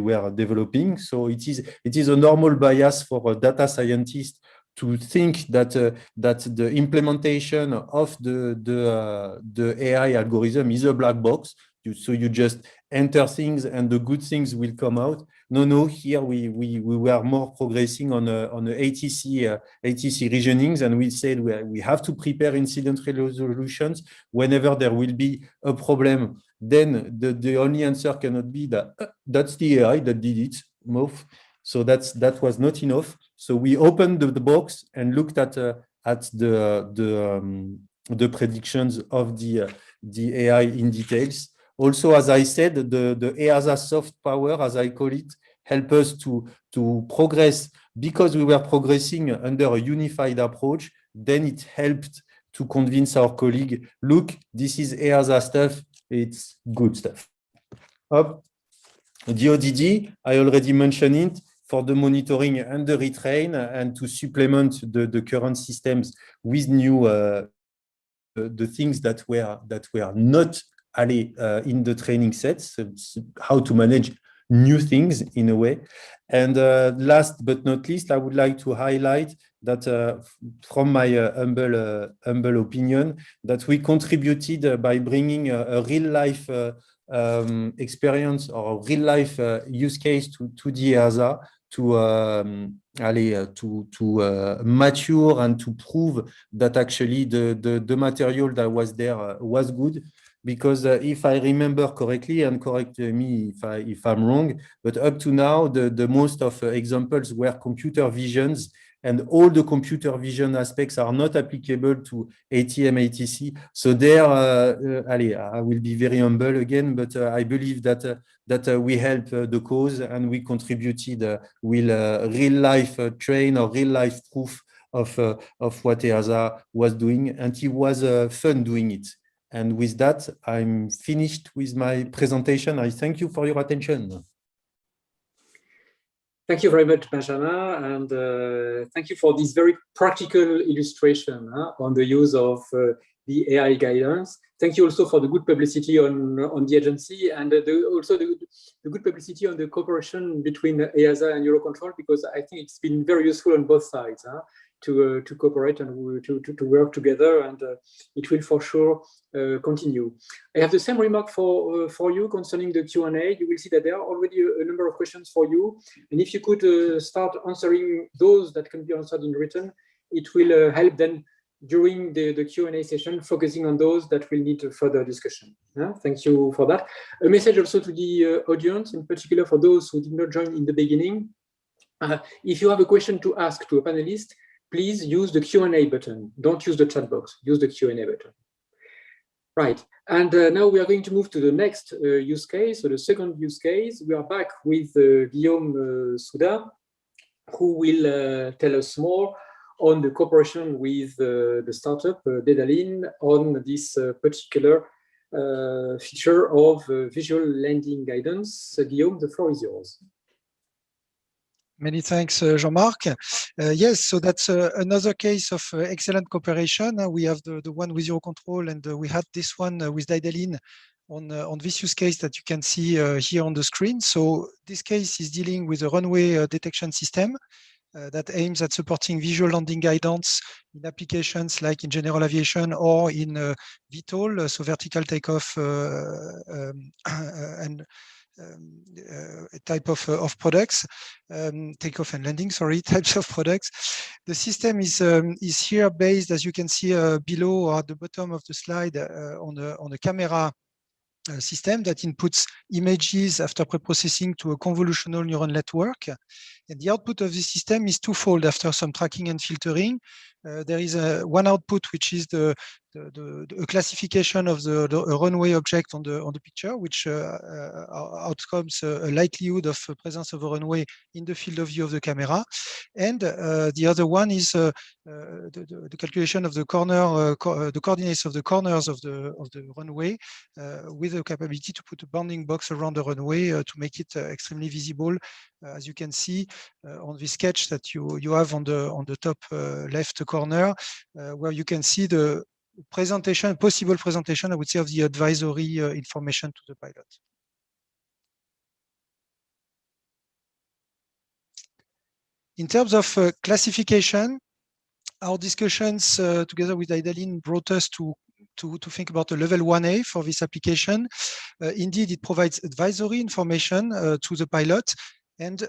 were developing. So it is a normal bias for a data scientist to think that the implementation of the AI algorithm is a black box. So you just enter things and the good things will come out. No, here we were more progressing on a ATC reasonings, and we said we have to prepare incident resolutions whenever there will be a problem. Then the only answer cannot be that that's the AI that did it. So that was not enough. So we opened the box and looked at the predictions of the AI in details. Also, as I said, the EASA soft power, as I call it, help us to progress because we were progressing under a unified approach. Then it helped to convince our colleague, look, this is EASA stuff, it's good stuff. Up. The ODD, I already mentioned it, for the monitoring and the retrain and to supplement the current systems with new the things that were not in the training sets, how to manage new things in a way. And last but not least, I would like to highlight that from my humble opinion, that we contributed by bringing a real life experience or a real life use case to the EASA to mature and to prove that actually the material that was there was good. Because if I remember correctly, and correct me if I'm wrong, but up to now, the most of examples were computer visions, and all the computer vision aspects are not applicable to ATM, ATC. So there, I will be very humble again, but I believe that we help the cause and we contributed with real life train or real life proof of what EASA was doing, and it was fun doing it. And with that, I'm finished with my presentation. I thank you for your attention. Thank you very much, Benjamin, and thank you for this very practical illustration on the use of the AI guidance. Thank you also for the good publicity on the agency, and also the good publicity on the cooperation between EASA and EUROCONTROL, because I think it's been very useful on both sides to cooperate and to work together, and it will for sure continue. I have the same remark for you concerning the Q&A. You will see that there are already a number of questions for you, and if you could start answering those that can be answered in written, it will help then during the Q&A session, focusing on those that will need further discussion. Thank you for that. A message also to the audience, in particular for those who did not join in the beginning. If you have a question to ask to a panelist, please use the Q&A button. Don't use the chat box, use the Q&A button. Right, and now we are going to move to the next use case, so the second use case. We are back with Guillaume Souda, who will tell us more on the cooperation with the startup Dedalin on this particular feature of visual landing guidance. Guillaume, the floor is yours. Many thanks, Jean-Marc. Yes, so that's another case of excellent cooperation. We have the one with EUROCONTROL, and we had this one with Dedalin on this use case that you can see here on the screen. So this case is dealing with a runway detection system that aims at supporting visual landing guidance in applications like in general aviation or in VTOL, so vertical takeoff and type of products, takeoff and landing, sorry, types of products. The system is here based, as you can see below or at the bottom of the slide, on a camera system that inputs images after preprocessing to a convolutional neural network. And the output of this system is twofold. After some tracking and filtering, there is one output, which is the a classification of the runway object on the picture, which outcomes a likelihood of presence of a runway in the field of view of the camera. And the other one is the calculation of the the coordinates of the corners of the runway with the capability to put a bounding box around the runway to make it extremely visible, as you can see on the sketch that you have on the top left corner, where you can see the possible presentation, I would say, of the advisory information to the pilot. In terms of classification, our discussions together with Idalin brought us to think about a level 1A for this application. Indeed, it provides advisory information to the pilot. And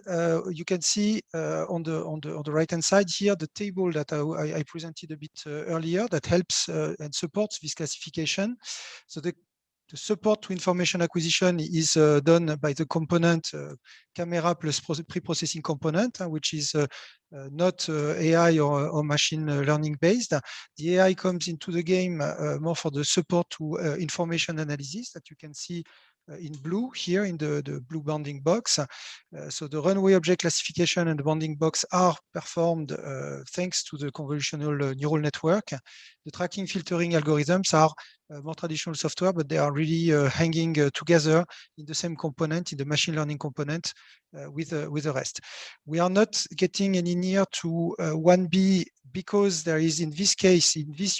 you can see on the right-hand side here, the table that I presented a bit earlier that helps and supports this classification. So the support to information acquisition is done by the component camera plus pre-processing component, which is not AI or machine learning based. The AI comes into the game more for the support to information analysis that you can see in blue here in the blue bounding box. So the runway object classification and the bounding box are performed thanks to the convolutional neural network. The tracking filtering algorithms are more traditional software, but they are really hanging together in the same component, in the machine learning component with the rest. We are not getting any near to 1B because there is in this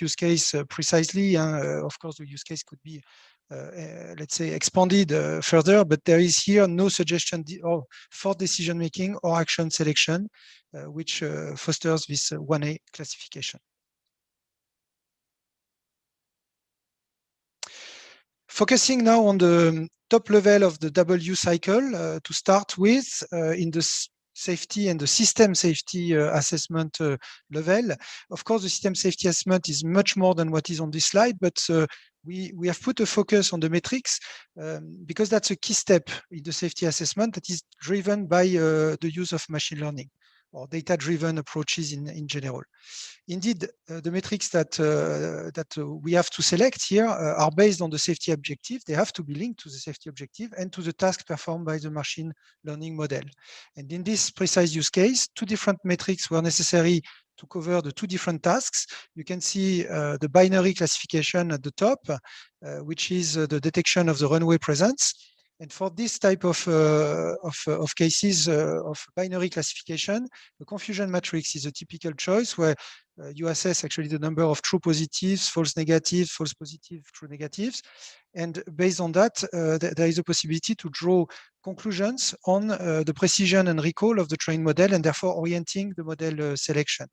use case precisely, of course, the use case could be let's say expanded further, but there is here no suggestion for decision making or action selection, which fosters this 1A classification. Focusing now on the top level of the W cycle to start with in the safety and the system safety assessment level. Of course, the system safety assessment is much more than what is on this slide, but we have put a focus on the metrics because that's a key step in the safety assessment that is driven by the use of machine learning or data-driven approaches in general. Indeed, the metrics that we have to select here are based on the safety objective. They have to be linked to the safety objective and to the task performed by the machine learning model. And in this precise use case, two different metrics were necessary to cover the two different tasks. You can see the binary classification at the top, which is the detection of the runway presence. And for this type of cases of binary classification, the confusion matrix is a typical choice where you assess actually the number of true positives, false negatives, false positive, true negatives. And based on that, there is a possibility to draw conclusions on the precision and recall of the trained model and therefore orienting the model selection.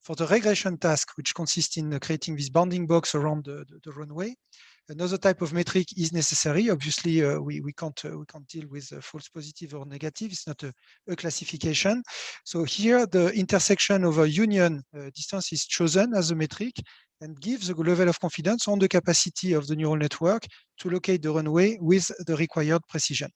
For the regression task, which consists in creating this bounding box around the runway, another type of metric is necessary. Obviously, we can't deal with false positive or negative. It's not a classification. So here, the intersection over union distance is chosen as a metric and gives a level of confidence on the capacity of the neural network to locate the runway with the required precision.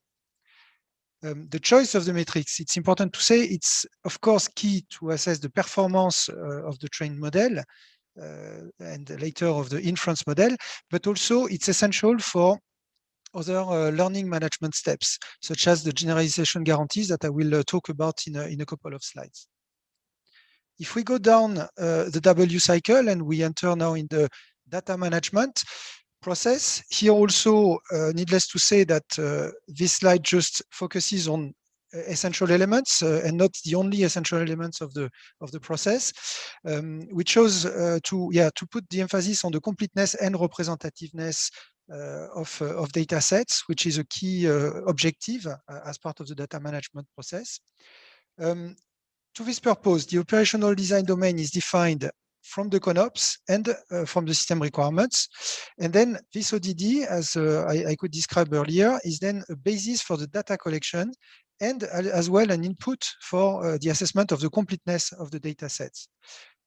The choice of the metrics, it's important to say, it's of course key to assess the performance of the trained model and later of the inference model, but also it's essential for other learning management steps, such as the generalization guarantees that I will talk about in a couple of slides. If we go down the W cycle and we enter now in the data management process, here also, needless to say that this slide just focuses on essential elements and not the only essential elements of the process. We chose to put the emphasis on the completeness and representativeness of data sets, which is a key objective as part of the data management process. To this purpose, the operational design domain is defined from the ConOps and from the system requirements. And then this ODD, as I could describe earlier, is then a basis for the data collection and as well an input for the assessment of the completeness of the data sets.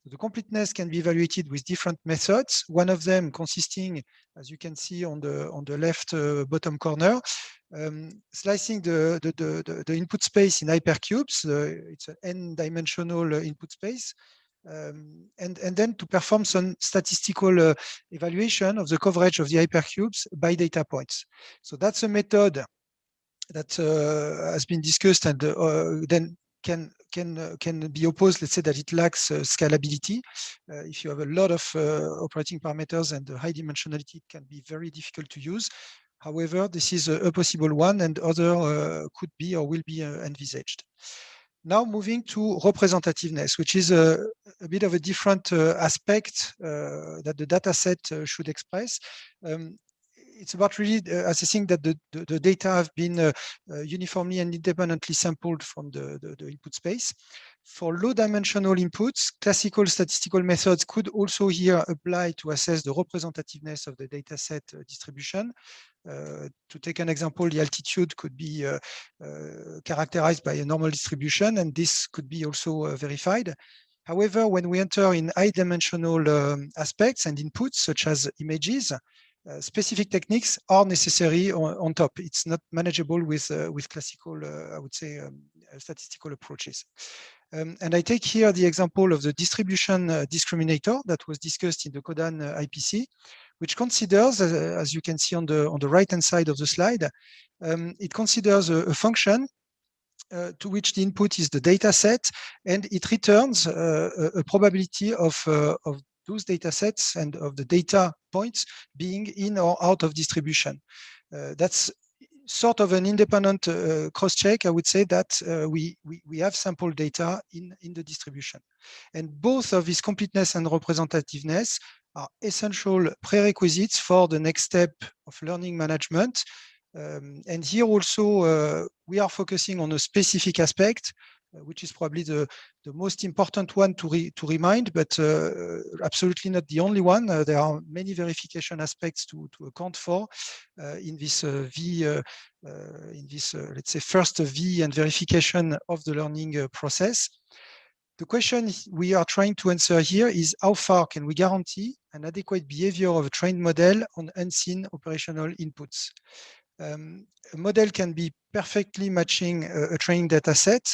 The completeness can be evaluated with different methods. One of them consisting, as you can see on the left bottom corner, slicing the input space in hypercubes. It's an n-dimensional input space. and then to perform some statistical evaluation of the coverage of the hypercubes by data points. So that's a method that has been discussed and then can be opposed. Let's say that it lacks scalability. If you have a lot of operating parameters and high dimensionality, it can be very difficult to use. However, this is a possible one, and other could be or will be envisaged. Now moving to representativeness, which is a bit of a different aspect that the data set should express. It's about really assessing that the data have been uniformly and independently sampled from the input space. For low dimensional inputs, classical statistical methods could also here apply to assess the representativeness of the data set distribution. To take an example, the altitude could be characterized by a normal distribution, and this could be also verified. However, when we enter in high dimensional aspects and inputs, such as images, specific techniques are necessary on top. It's not manageable with classical, I would say, statistical approaches. And I take here the example of the distribution discriminator that was discussed in the CODAN IPC, which considers, as you can see on the right-hand side of the slide, it considers a function to which the input is the data set, and it returns a probability of those data sets and of the data points being in or out of distribution. That's sort of an independent cross-check, I would say, that we have sample data in the distribution. And both of this completeness and representativeness are essential prerequisites for the next step of learning management. And here also, we are focusing on a specific aspect, which is probably the most important one to remind, but absolutely not the only one. There are many verification aspects to account for in this let's say, first V and verification of the learning process. The question we are trying to answer here is how far can we guarantee an adequate behavior of a trained model on unseen operational inputs? A model can be perfectly matching a training data set,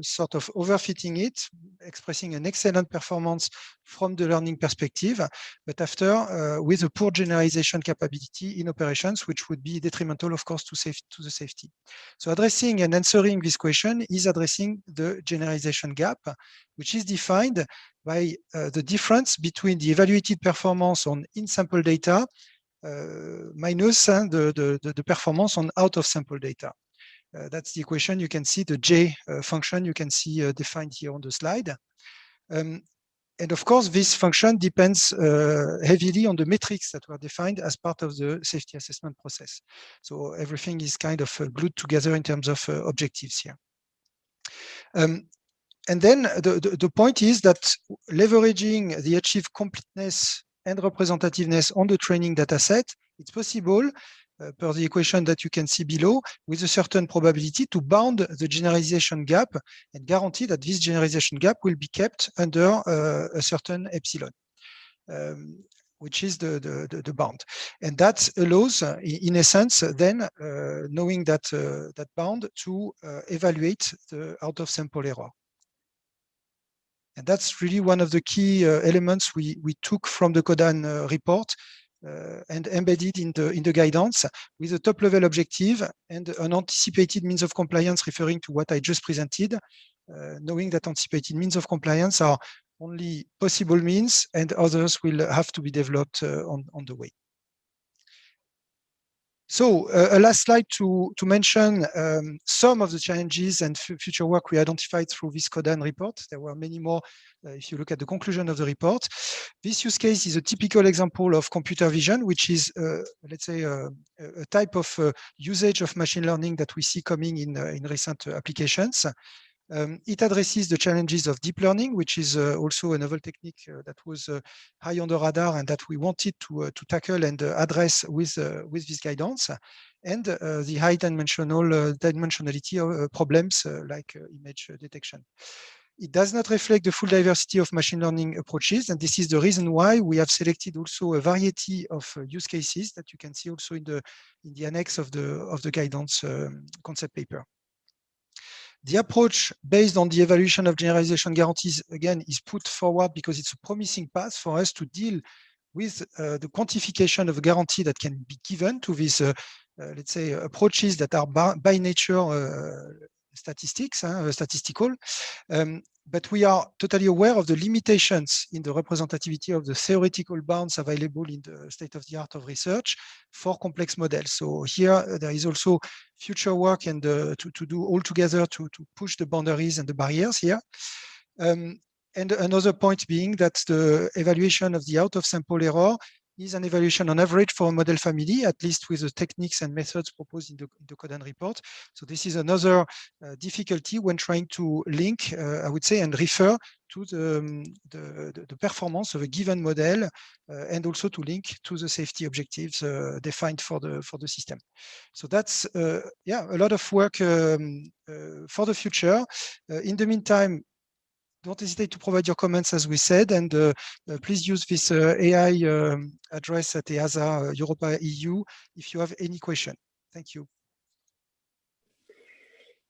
sort of overfitting it, expressing an excellent performance from the learning perspective, but after with a poor generalization capability in operations, which would be detrimental, of course, to the safety. So addressing and answering this question is addressing the generalization gap, which is defined by the difference between the evaluated performance on in-sample data minus the performance on out-of-sample data. That's the equation. You can see the J function you can see defined here on the slide. And of course, this function depends heavily on the metrics that were defined as part of the safety assessment process. So everything is kind of glued together in terms of objectives here. And then the point is that leveraging the achieved completeness and representativeness on the training data set, it's possible, per the equation that you can see below, with a certain probability to bound the generalization gap and guarantee that this generalization gap will be kept under a certain epsilon, which is the bound. And that allows, in essence, then, knowing that, that bound, to evaluate the out-of-sample error. And that's really one of the key elements we took from the CODAN report and embedded in the guidance, with a top-level objective and an anticipated means of compliance referring to what I just presented, knowing that anticipated means of compliance are only possible means and others will have to be developed on the way. So a last slide to mention some of the challenges and future work we identified through this CODAN report. There were many more if you look at the conclusion of the report. This use case is a typical example of computer vision, which is, let's say, a type of usage of machine learning that we see coming in recent applications. It addresses the challenges of deep learning, which is also a novel technique that was high on the radar and that we wanted to tackle and address with this guidance, and the high dimensionality problems like image detection. It does not reflect the full diversity of machine learning approaches, and this is the reason why we have selected also a variety of use cases that you can see also in the annex of the guidance concept paper. The approach based on the evaluation of generalization guarantees, again, is put forward because it's a promising path for us to deal with the quantification of a guarantee that can be given to these, let's say, approaches that are by nature statistical. But we are totally aware of the limitations in the representativity of the theoretical bounds available in the state of the art of research for complex models. So here there is also future work and to do all together to push the boundaries and the barriers here. And another point being that the evaluation of the out of sample error is an evaluation on average for a model family, at least with the techniques and methods proposed in the Codan report. So this is another difficulty when trying to link, I would say, and refer to the performance of a given model, and also to link to the safety objectives defined for the system. So that's yeah, a lot of work for the future. In the meantime, don't hesitate to provide your comments, as we said, and please use this AI address at EASA Europa EU if you have any question. Thank you.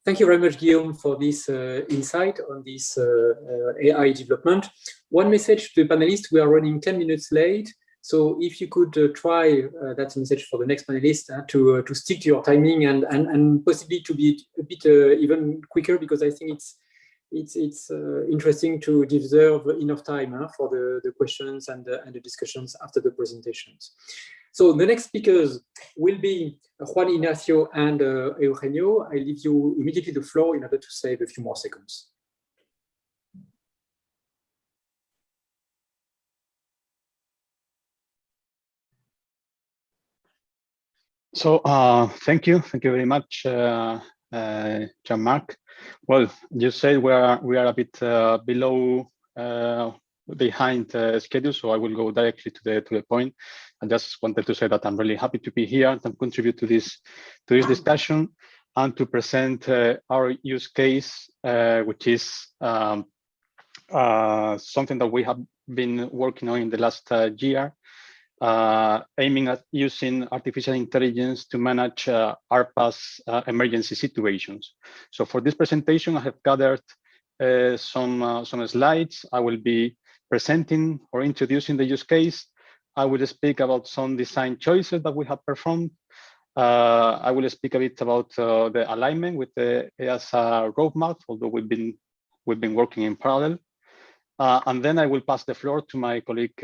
Thank you very much, Guillaume, for this insight on this AI development. One message to the panelists: we are running 10 minutes late. So if you could try, that's a message for the next panelist, to stick to your timing and possibly to be a bit even quicker, because I think it's interesting to deserve enough time for the questions and the discussions after the presentations. So the next speakers will be Juan Ignacio and Eugenio. I leave you immediately the floor in order to save a few more seconds. So thank you very much, Jean-Marc. Well, you said we are a bit below behind schedule, so I will go directly to the point. I just wanted to say that I'm really happy to be here and contribute to this discussion and to present our use case, which is something that we have been working on in the last year, aiming at using artificial intelligence to manage ARPA's emergency situations. So for this presentation, I have gathered some slides. I will be presenting or introducing the use case. I will speak about some design choices that we have performed. I will speak a bit about the alignment with the EASA roadmap, although we've been working in parallel. And then I will pass the floor to my colleague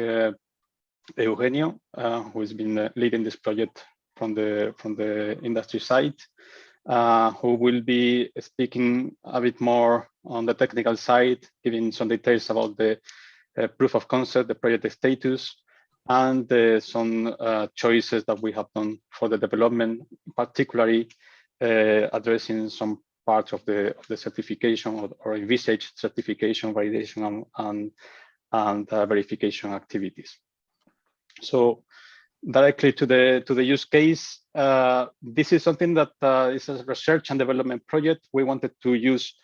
Eugenio, who has been leading this project from the industry side, who will be speaking a bit more on the technical side, giving some details about the proof of concept, the project status, and some choices that we have done for the development, particularly addressing some parts of the certification or envisaged certification, validation, and verification activities. So directly to the use case, this is something that is a research and development project. We wanted to use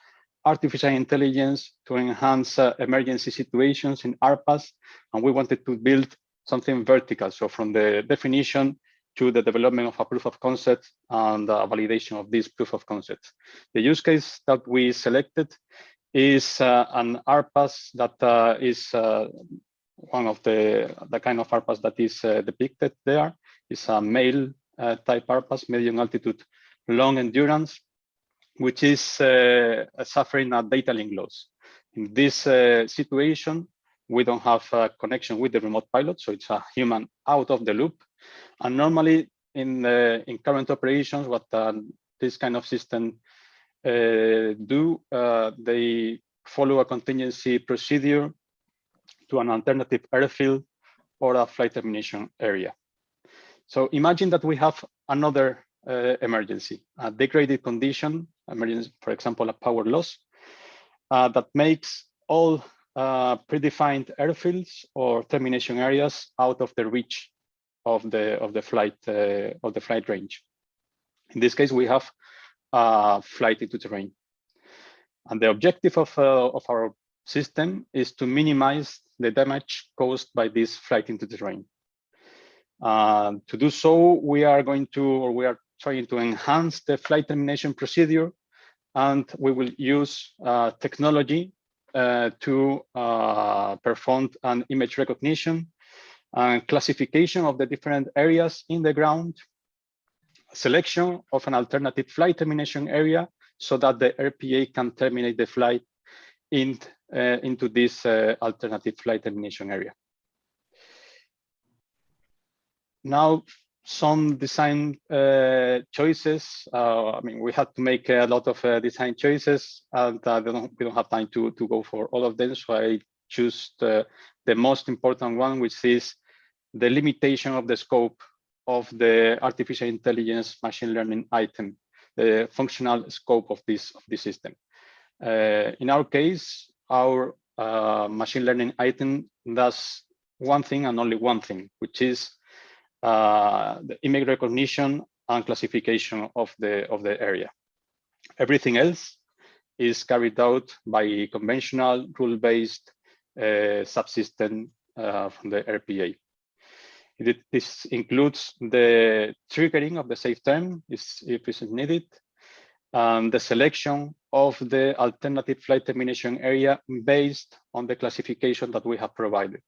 artificial intelligence to enhance emergency situations in ARPAs, and we wanted to build something vertical. So from the definition to the development of a proof of concept and validation of this proof of concept. The use case that we selected is an ARPAS that is one of the kind of ARPAS that is depicted there. Is a male type ARPAS, medium altitude, long endurance, which is suffering a data link loss. In this situation, we don't have a connection with the remote pilot, so it's a human out of the loop. And normally in current operations, what this kind of system do, they follow a contingency procedure to an alternative airfield or a flight termination area. So imagine that we have another emergency, a degraded condition, emergency, for example, a power loss, that makes all predefined airfields or termination areas out of the reach of the flight range. In this case, we have flight into terrain, and the objective of our system is to minimize the damage caused by this flight into terrain. To do so, we are trying to enhance the flight termination procedure and we will use technology to perform an image recognition and classification of the different areas in the ground, selection of an alternative flight termination area so that the RPA can terminate the flight into this alternative flight termination area. Now, some design choices. I mean, we had to make a lot of design choices, and we don't have time to go for all of them. So I choose the most important one, which is the limitation of the scope of the artificial intelligence machine learning item, the functional scope of this system. In our case, our machine learning item does one thing and only one thing, which is the image recognition and classification of the area. Everything else is carried out by conventional rule-based subsystem from the RPA. This includes the triggering of the safe term if it's needed, the selection of the alternative flight termination area based on the classification that we have provided.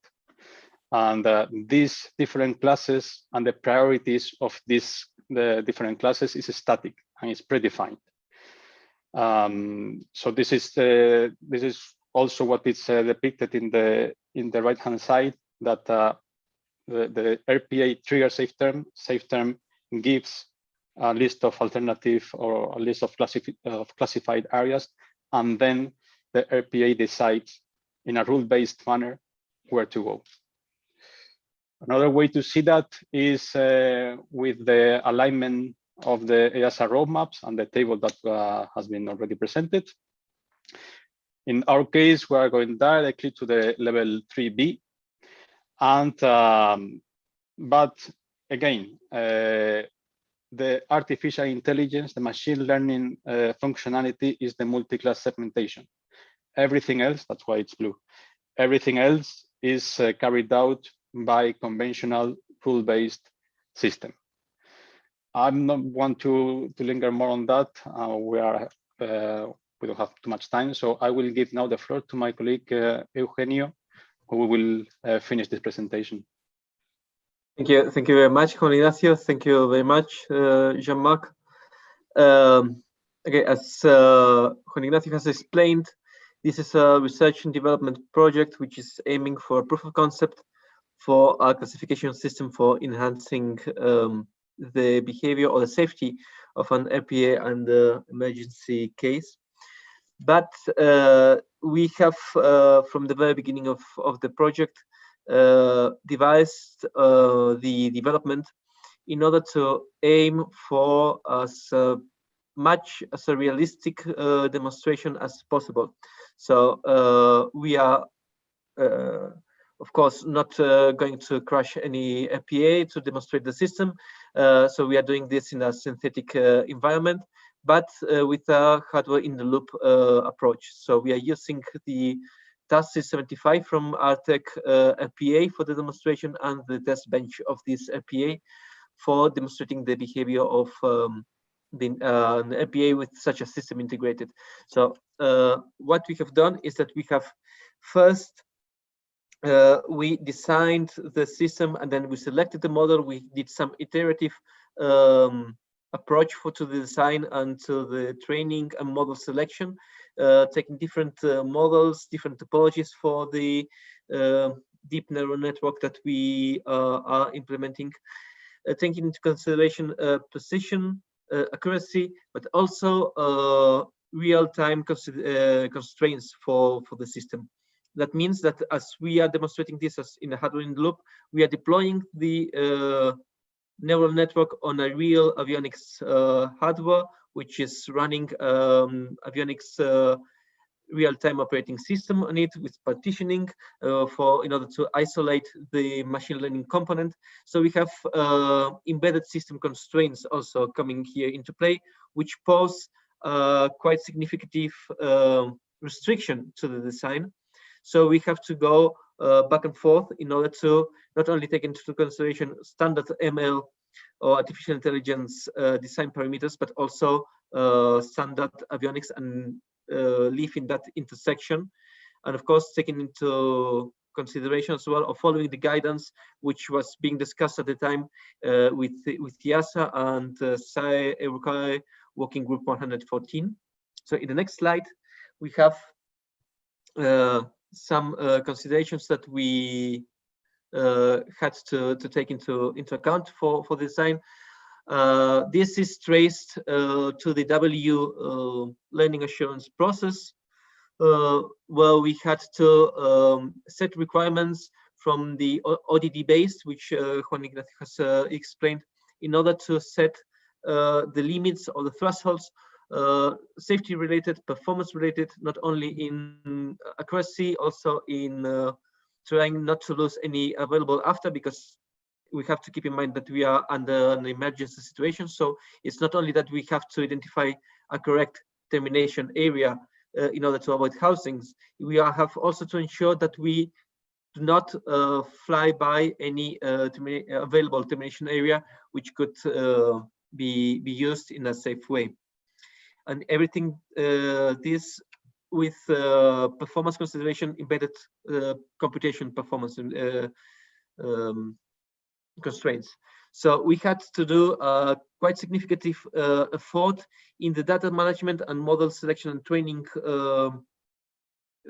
And these different classes and the priorities of the different classes is static and it's predefined. So this is also what is depicted in the right-hand side, that the RPA trigger safe term gives a list of alternative or a list of classified areas, and then the RPA decides in a rule-based manner where to go. Another way to see that is with the alignment of the EASA roadmaps and the table that has been already presented. In our case, we are going directly to the level 3B. And but again, the artificial intelligence, the machine learning functionality is the multi-class segmentation. Everything else, that's why it's blue. Everything else is carried out by conventional rule-based system. I'm not want to linger more on that. We don't have too much time, so I will give now the floor to my colleague Eugenio, who will finish this presentation. Thank you very much, Juan Ignacio. Thank you very much, Jean-Marc. Okay, as Juan Ignacio has explained, this is a research and development project which is aiming for a proof of concept for a classification system for enhancing the behavior or the safety of an RPA and emergency case. But we have, from the very beginning of the project, devised the development in order to aim for as much as a realistic demonstration as possible. So we are, of course, not going to crash any RPA to demonstrate the system. So we are doing this in a synthetic environment, but with a hardware in the loop approach. So we are using the task 75 from Artec RPA for the demonstration and the test bench of this RPA for demonstrating the behavior of the RPA with such a system integrated. So what we have done is that we have first we designed the system and then we selected the model. We did some iterative approach to the design and to the training and model selection, taking different models, different topologies for the deep neural network that we are implementing, taking into consideration precision, accuracy, but also real-time constraints for the system. That means that as we are demonstrating this as in a hardware in the loop, we are deploying the neural network on a real avionics hardware, which is running avionics real-time operating system on it with partitioning in order to isolate the machine learning component. So we have embedded system constraints also coming here into play, which pose quite significant restriction to the design. So we have to go back and forth in order to not only take into consideration standard ML or artificial intelligence design parameters, but also standard avionics, and live in that intersection. And of course, taking into consideration as well, or following the guidance which was being discussed at the time with EASA and SAE AI Working Group 114. So in the next slide, we have some considerations that we had to take into account for design. This is traced to the W learning assurance process, where we had to set requirements from the ODD base, which Juan Ignacio has explained, in order to set the limits or the thresholds, safety related, performance related, not only in accuracy, also in trying not to lose any available after, because we have to keep in mind that we are under an emergency situation. So it's not only that we have to identify a correct termination area in order to avoid housings, we have also to ensure that we do not fly by any available termination area, which could be used in a safe way. And everything this with performance consideration, embedded computation performance constraints. So we had to do quite significant effort in the data management and model selection and training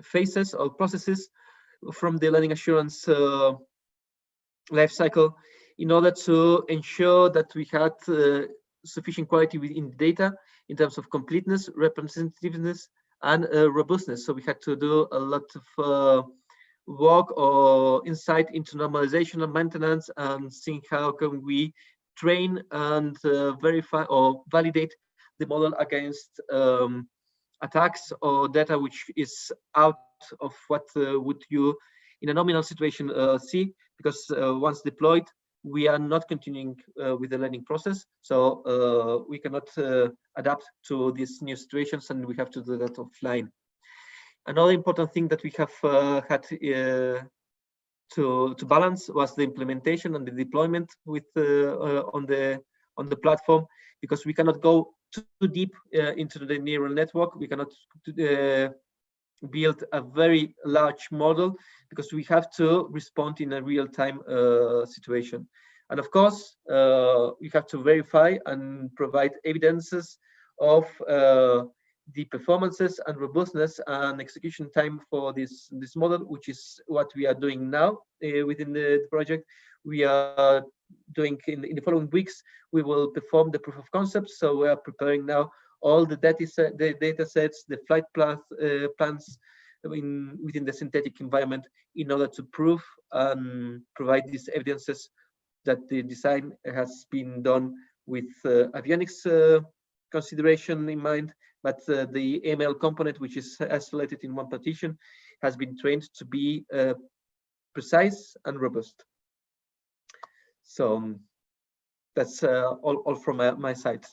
phases or processes from the learning assurance life cycle, in order to ensure that we had sufficient quality within the data in terms of completeness, representativeness, and robustness. So we had to do a lot of work or insight into normalization and maintenance, and seeing how can we train and verify or validate the model against attacks or data which is out of what would you in a nominal situation see, because once deployed, we are not continuing with the learning process. So we cannot adapt to these new situations, and we have to do that offline. Another important thing that we have had to balance was the implementation and the deployment with on the platform, because we cannot go too deep into the neural network. We cannot build a very large model, because we have to respond in a real-time situation. And of course, we have to verify and provide evidences of the performances and robustness and execution time for this model, which is what we are doing now within the project. We are doing in the following weeks, we will perform the proof of concept. So we are preparing now all the data sets, the flight plans within the synthetic environment, in order to prove and provide these evidences that the design has been done with avionics consideration in mind, but the ML component, which is isolated in one partition, has been trained to be precise and robust. So that's all from my side.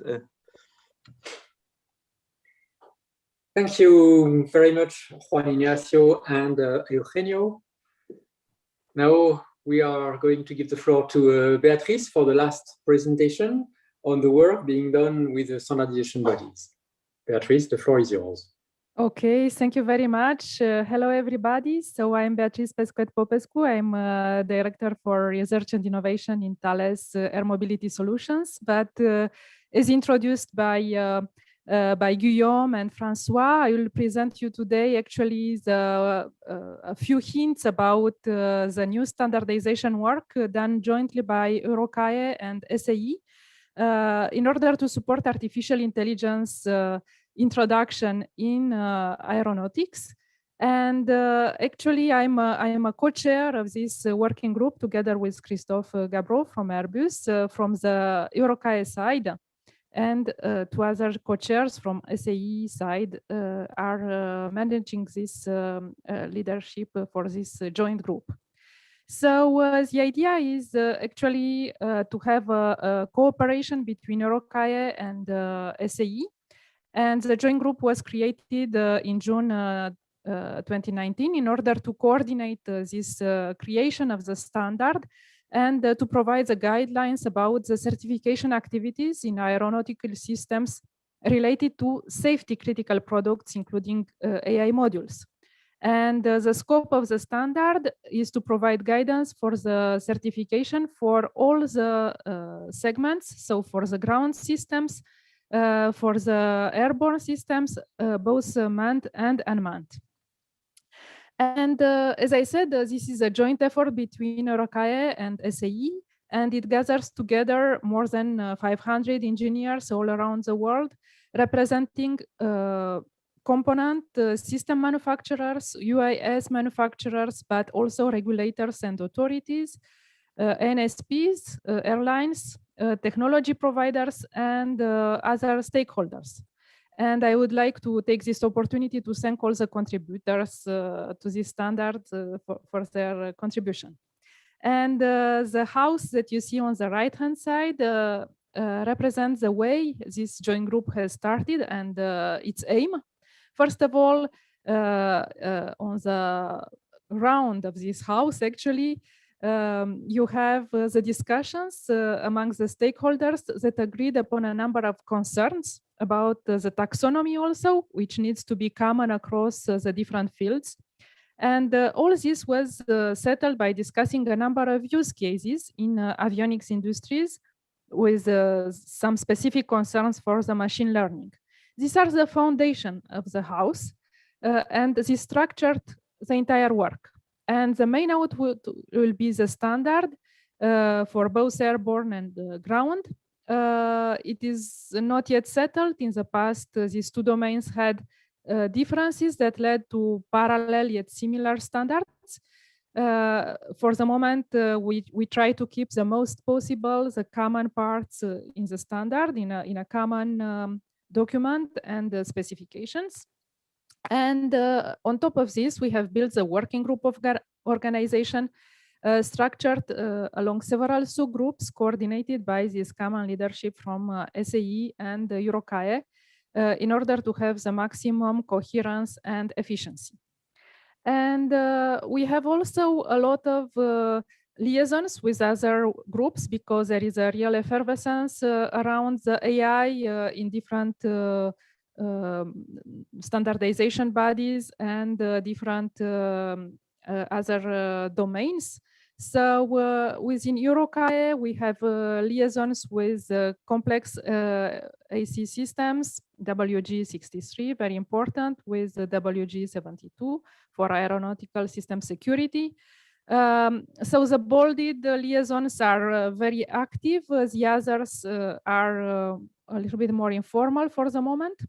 Thank you very much, Juan Ignacio and Eugenio. Now we are going to give the floor to Beatriz for the last presentation on the work being done with the standardization bodies. Beatriz, the floor is yours. Okay, thank you very much. Hello, everybody. So I'm Beatriz Pescuet-Popescu. I'm Director for Research and Innovation in Thales Air Mobility Solutions. But as introduced by Guillaume and Francois, I will present you today actually a few hints about the new standardization work done jointly by EUROCONTROL and SAE in order to support artificial intelligence introduction in aeronautics. And actually, I am a co-chair of this working group together with Christophe Gabreau from Airbus from the EUROCONTRol side. And two other co-chairs from SAE side are managing this leadership for this joint group. So the idea is actually to have a cooperation between EUROCONTRol and SAE. And the joint group was created in June 2019 in order to coordinate this creation of the standard and to provide the guidelines about the certification activities in aeronautical systems related to safety critical products, including AI modules. And the scope of the standard is to provide guidance for the certification for all the segments. So for the ground systems, for the airborne systems, both manned and unmanned. And as I said, this is a joint effort between EUROCONTROL and SAE, and it gathers together more than 500 engineers all around the world, representing component system manufacturers, UAS manufacturers, but also regulators and authorities, NSPs, airlines, technology providers, and other stakeholders. And I would like to take this opportunity to thank all the contributors to this standard for their contribution. And the house that you see on the right-hand side represents the way this joint group has started and its aim. First of all, on the round of this house, actually, you have the discussions among the stakeholders that agreed upon a number of concerns about the taxonomy also, which needs to be common across the different fields. And all this was settled by discussing a number of use cases in avionics industries with some specific concerns for the machine learning. These are the foundation of the house, and this structured the entire work. And the main output will be the standard for both airborne and ground. It is not yet settled. In the past, these two domains had differences that led to parallel yet similar standards. For the moment, we try to keep the most possible the common parts in the standard in a common document and specifications. And on top of this, we have built a working group of organization structured along several subgroups coordinated by this common leadership from SAE and EUROCONTROL in order to have the maximum coherence and efficiency. And we have also a lot of liaisons with other groups because there is a real effervescence around the AI in different standardization bodies and different other domains. So within EUROCONTROL, we have liaisons with complex AC systems, WG63, very important, with WG72 for aeronautical system security. So the bolded liaisons are very active. The others are a little bit more informal for the moment.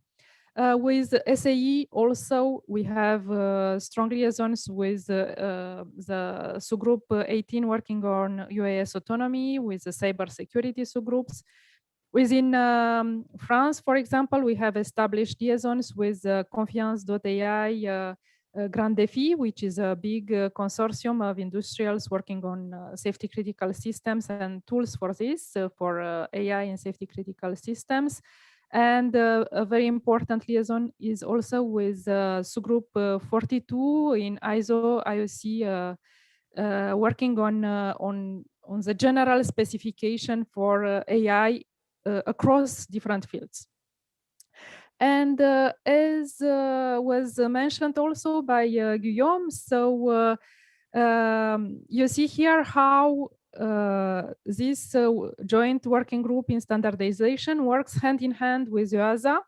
With SAE also, we have strong liaisons with the subgroup 18 working on UAS autonomy, with the cybersecurity subgroups. Within France, for example, we have established liaisons with Confiance.ai Grand Défi, which is a big consortium of industrials working on safety critical systems and tools for this, for AI and safety critical systems. And a very important liaison is also with subgroup 42 in ISO IOC, working on the general specification for AI across different fields. And as was mentioned also by Guillaume, so you see here how this joint working group in standardization works hand in hand with EASA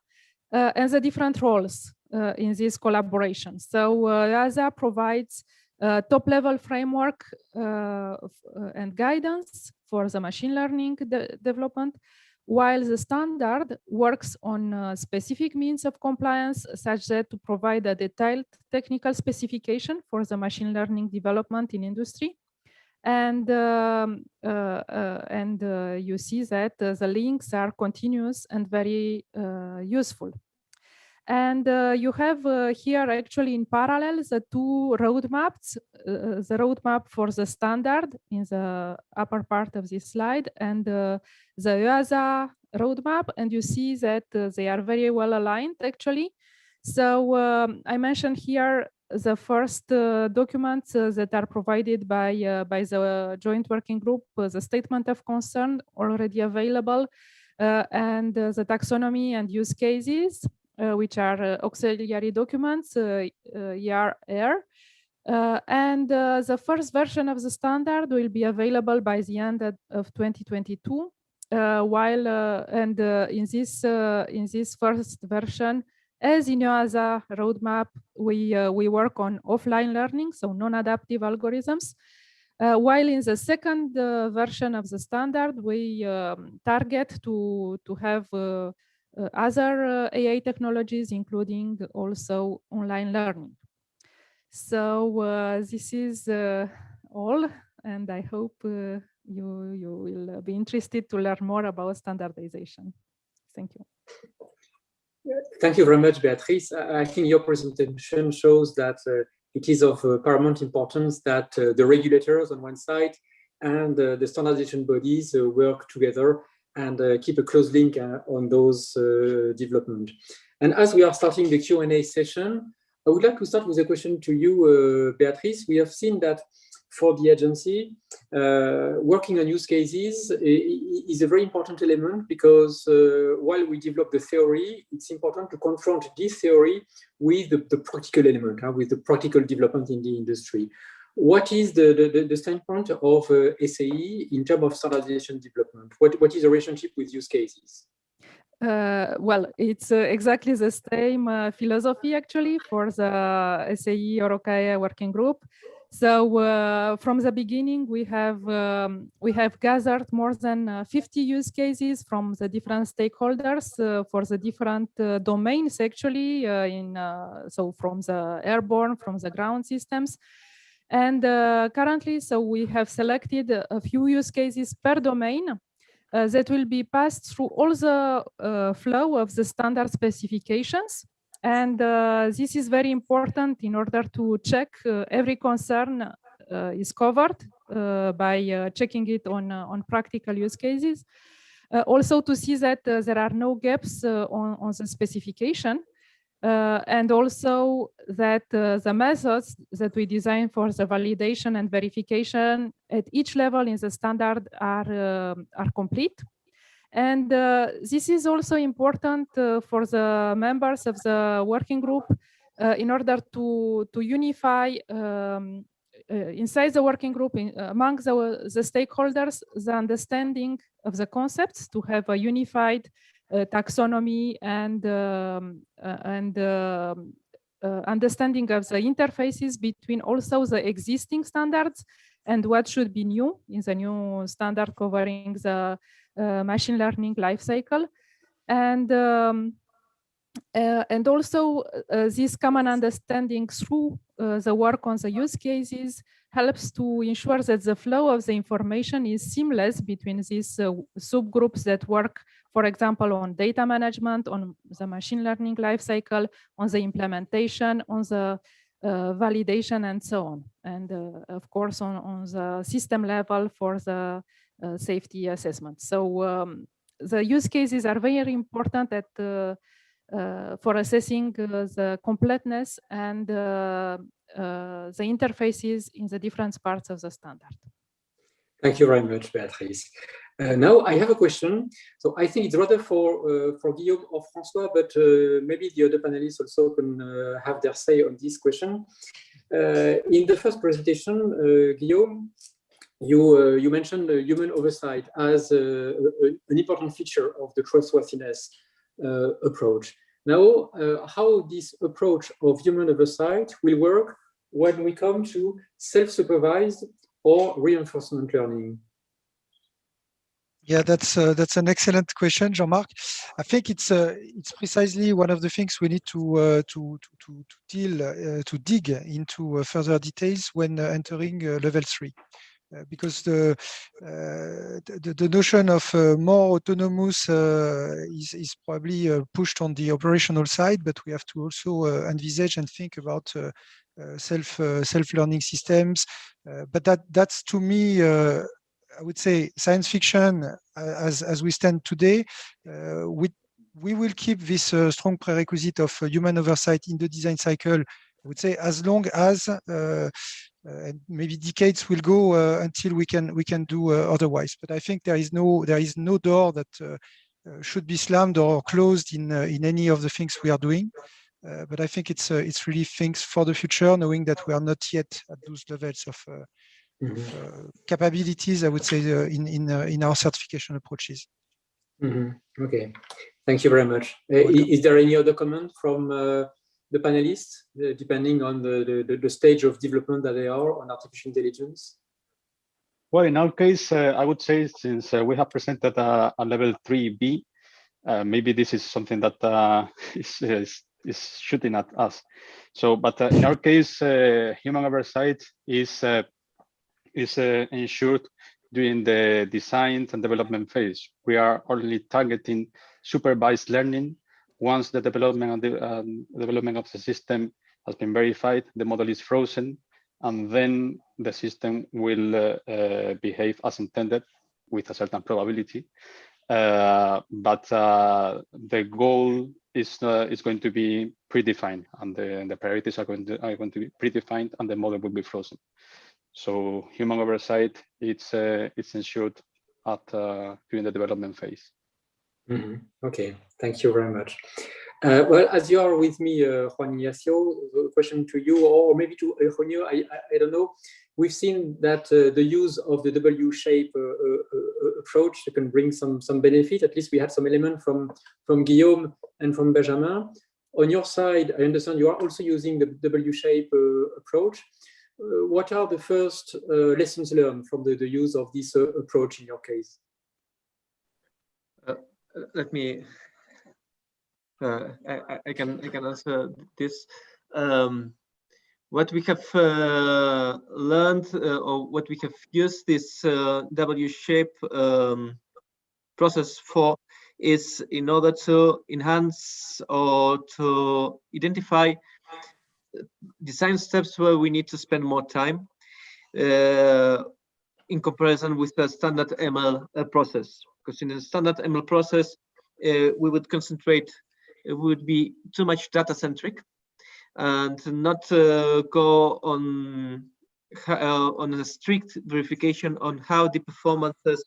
and the different roles in this collaboration. So EASA provides top-level framework and guidance for the machine learning development, while the standard works on specific means of compliance, such that to provide a detailed technical specification for the machine learning development in industry. And you see that the links are continuous and very useful. And you have here actually in parallel the two roadmaps, the roadmap for the standard in the upper part of this slide and the EASA roadmap. And you see that they are very well aligned actually. So I mentioned here the first documents that are provided by the joint working group, the statement of concern already available, and the taxonomy and use cases, which are auxiliary documents, EAR. And the first version of the standard will be available by the end of 2022. In this first version, as in EASA roadmap, we work on offline learning, so non-adaptive algorithms. While in the second version of the standard, we target to have other AI technologies, including also online learning. So this is all, and I hope you will be interested to learn more about standardization. Thank you. Thank you very much, Beatrice. I think your presentation shows that it is of paramount importance that the regulators on one side and the standardization bodies work together and keep a close link on those development. And as we are starting the Q&A session, I would like to start with a question to you, Beatrice. We have seen that for the agency, working on use cases is a very important element because while we develop the theory, it's important to confront this theory with the practical element, with the practical development in the industry. What is the standpoint of SAE in terms of standardization development? What is the relationship with use cases? Well, it's exactly the same philosophy actually for the SAE EUROCONTROL working group. So from the beginning, we have gathered more than 50 use cases from the different stakeholders for the different domains actually. So from the airborne, from the ground systems, and currently, so we have selected a few use cases per domain. That will be passed through all the flow of the standard specifications. And this is very important in order to check every concern is covered by checking it on practical use cases. Also to see that there are no gaps on the specification. And also that the methods that we design for the validation and verification at each level in the standard are complete. And this is also important for the members of the working group in order to unify inside the working group among the stakeholders the understanding of the concepts, to have a unified taxonomy and understanding of the interfaces between also the existing standards and what should be new in the new standard covering the machine learning lifecycle. And also this common understanding through the work on the use cases helps to ensure that the flow of the information is seamless between these subgroups that work, for example, on data management, on the machine learning lifecycle, on the implementation, on the validation, and so on. And of course, on the system level for the safety assessment. So the use cases are very important for assessing the completeness and the interfaces in the different parts of the standard. Thank you very much, Beatrice. Now I have a question. So I think it's rather for Guillaume or François, but maybe the other panelists also can have their say on this question. In the first presentation, Guillaume, you mentioned human oversight as an important feature of the trustworthiness approach. Now, how this approach of human oversight will work when we come to self-supervised or reinforcement learning? Yeah, that's an excellent question, Jean-Marc. I think it's precisely one of the things we need to dig into further details when entering level 3. Because the notion of more autonomous is probably pushed on the operational side, but we have to also envisage and think about self-learning systems. But that's to me, I would say, science fiction as we stand today. We will keep this strong prerequisite of human oversight in the design cycle would say as long as and maybe decades will go until we can do otherwise. But I think there is no door that should be slammed or closed in any of the things we are doing. But I think it's really things for the future, knowing that we are not yet at those levels of capabilities, I would say, in our certification approaches. Okay, thank you very much. Is there any other comment from the panelists, depending on the stage of development that they are on artificial intelligence? Well, in our case, I would say, since we have presented a level 3B, maybe this is something that is shooting at us. So, but in our case, human oversight is ensured during the design and development phase. We are only targeting supervised learning. Once the development of the system has been verified, the model is frozen, and then the system will behave as intended with a certain probability. But the goal is going to be predefined, and the priorities are going to be predefined, and the model will be frozen. So human oversight, it's ensured at during the development phase. Okay, thank you very much. Well, as you are with me, Juan Ignacio, the question to you, or maybe to Eugenio, I don't know. We've seen that the use of the W-shape approach can bring some benefit. At least we had some element from Guillaume and from Benjamin. On your side, I understand you are also using the W-shape approach. What are the first lessons learned from the use of this approach in your case? Let me. I can answer this. What we have learned, or what we have used this W-shape process for, is in order to enhance or to identify design steps where we need to spend more time in comparison with the standard ML process. Because in the standard ML process, we would concentrate, it would be too much data centric, and not go on a strict verification on how the performances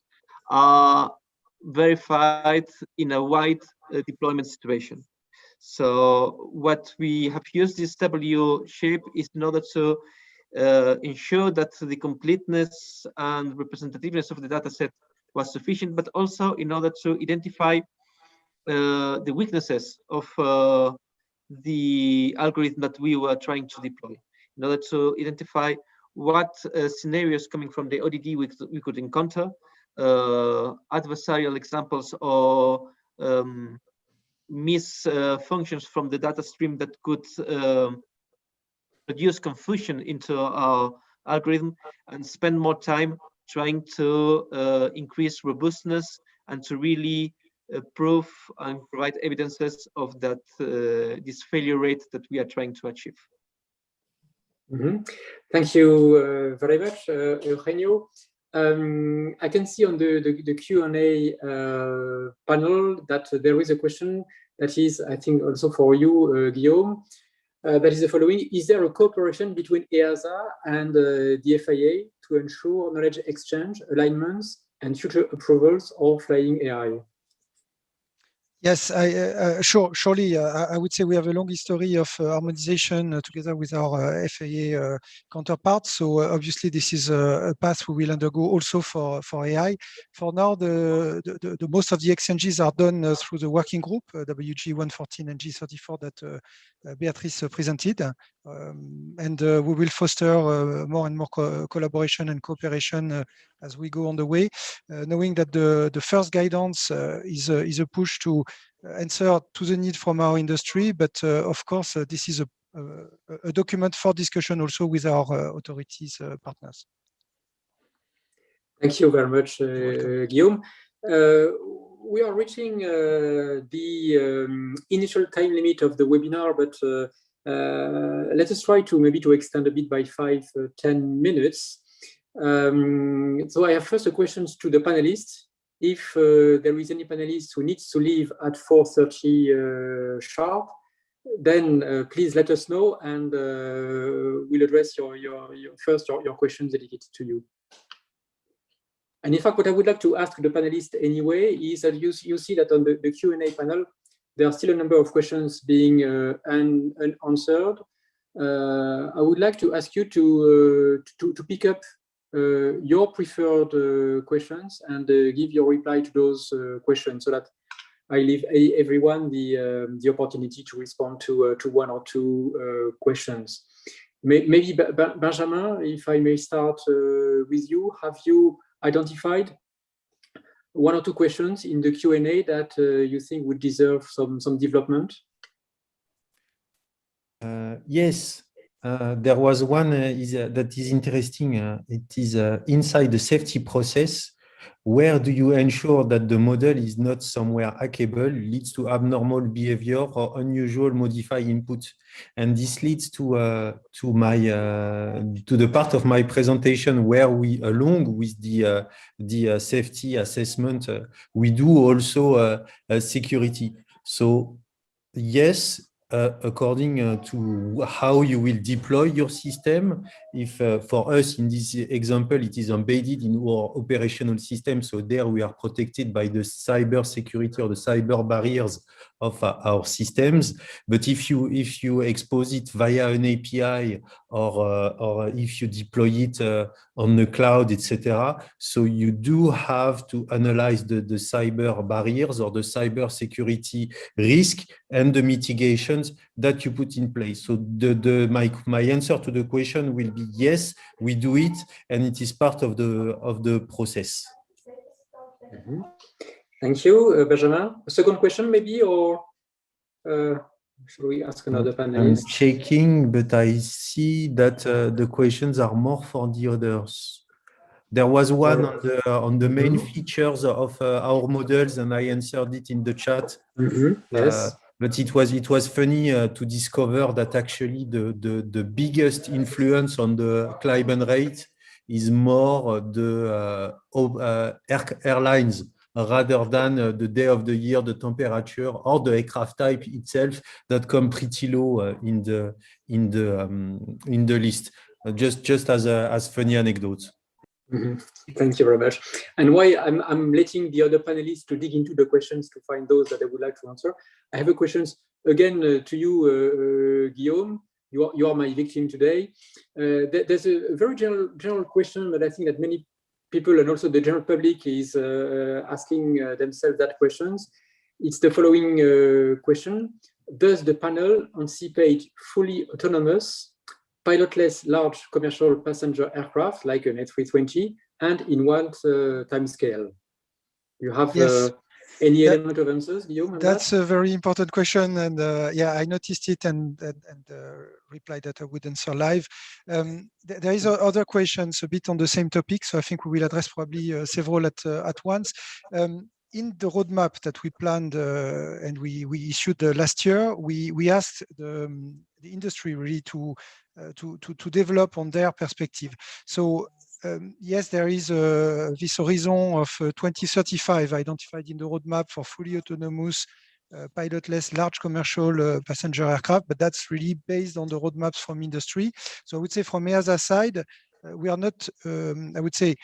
are verified in a wide deployment situation. So what we have used this W shape is in order to ensure that the completeness and representativeness of the data set was sufficient, but also in order to identify the weaknesses of the algorithm that we were trying to deploy, in order to identify what scenarios coming from the ODD we could encounter, adversarial examples, or functions from the data stream that could produce confusion into our algorithm, and spend more time trying to increase robustness and to really prove and provide evidences of that this failure rate that we are trying to achieve. Thank you very much, Eugenio. I can see on the Q&A panel that there is a question that is, I think, also for you, Guillaume. That is the following: is there a cooperation between EASA and the FAA to ensure knowledge exchange, alignments, and future approvals of flying AI? Yes, surely. I would say we have a long history of harmonization together with our FAA counterparts. So obviously, this is a path we will undergo also for AI. For now, the most of the exchanges are done through the working group, WG114 and G34 that Beatrice presented. And we will foster more and more collaboration and cooperation as we go on the way, knowing that the first guidance is a push to answer to the need from our industry. But of course, this is a document for discussion also with our authorities partners. Thank you very much, Guillaume. We are reaching the initial time limit of the webinar, but let us try to maybe to extend a bit by 5-10 minutes. So I have first a questions to the panelists. If there is any panelist who needs to leave at 4:30 sharp, then please let us know, and we'll address your questions dedicated to you. And in fact, what I would like to ask the panelists anyway is that you see that on the Q&A panel, there are still a number of questions being unanswered. I would like to ask you to pick up your preferred questions and give your reply to those questions, so that I leave everyone the opportunity to respond to one or two questions. Maybe Benjamin, if I may start with you, have you identified one or two questions in the Q&A that you think would deserve some development? Yes, there was one that is interesting. It is inside the safety process. Where do you ensure that the model is not somewhere hackable, leads to abnormal behavior or unusual modify input? And this leads to the part of my presentation where we, along with the safety assessment, we do also security. So yes, according to how you will deploy your system. If for us in this example, it is embedded in our operational system, so there we are protected by the cyber security or the cyber barriers of our systems. But if you expose it via an API or if you deploy it on the cloud, etc., so you do have to analyze the cyber barriers or the cyber security risk and the mitigations that you put in place. So my answer to the question will be yes, we do it, and it is part of the process. Mm-hmm. Thank you, Benjamin. A second question, maybe, or should we ask another panelist? I'm checking, but I see that the questions are more for the others. There was one on the main features of our models, and I answered it in the chat. Mm-hmm. Yes. But it was funny to discover that actually the biggest influence on the Climbin rate is more the airlines rather than the day of the year, the temperature, or the aircraft type itself that come pretty low in the list. Just as funny anecdotes. Mm-hmm. Thank you very much. And why I'm letting the other panelists to dig into the questions to find those that I would like to answer. I have a questions again to you, Guillaume. You are my victim today. There's a very general question, but I think that many people and also the general public is asking themselves that questions. It's the following question: does the panel anticipate fully autonomous pilotless large commercial passenger aircraft like an A320, and in what time scale? You have any element of answers, Guillaume? That's a very important question, and yeah, I noticed it and replied that I would answer live. There is other questions a bit on the same topic, so I think we will address probably several at once. In the roadmap that we planned and we issued last year, we asked the industry really to develop on their perspective. So yes, there is this horizon of 2035 identified in the roadmap for fully autonomous pilotless large commercial passenger aircraft, but that's really based on the roadmaps from industry. So I would say from EASA side, we are not, I would say,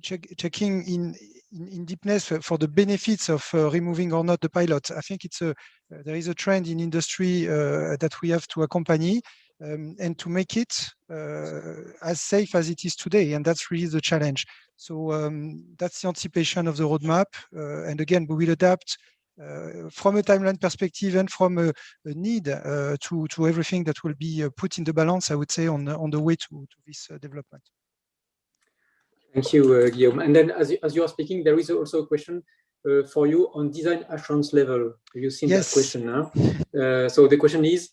checking in deepness for the benefits of removing or not the pilot. I think there is a trend in industry that we have to accompany and to make it as safe as it is today, and that's really the challenge. So that's the anticipation of the roadmap, and again, we will adapt from a timeline perspective and from a need to everything that will be put in the balance, I would say, on the way to this development. Thank you, Guillaume. And then as you are speaking, there is also a question for you on design assurance level. You've seen that question now. So the question is,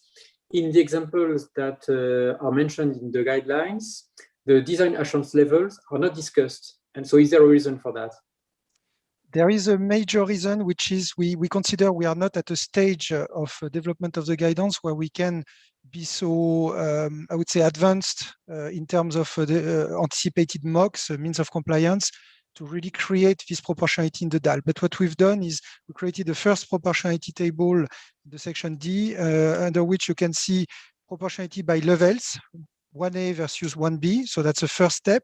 in the examples that are mentioned in the guidelines, the design assurance levels are not discussed. And so is there a reason for that? There is a major reason, which is we consider we are not at a stage of development of the guidance where we can be so, I would say, advanced in terms of the anticipated MOCs, means of compliance, to really create this proportionality in the DAL. But what we've done is we created the first proportionality table, the section D, under which you can see proportionality by levels, 1A versus 1B. So that's the first step.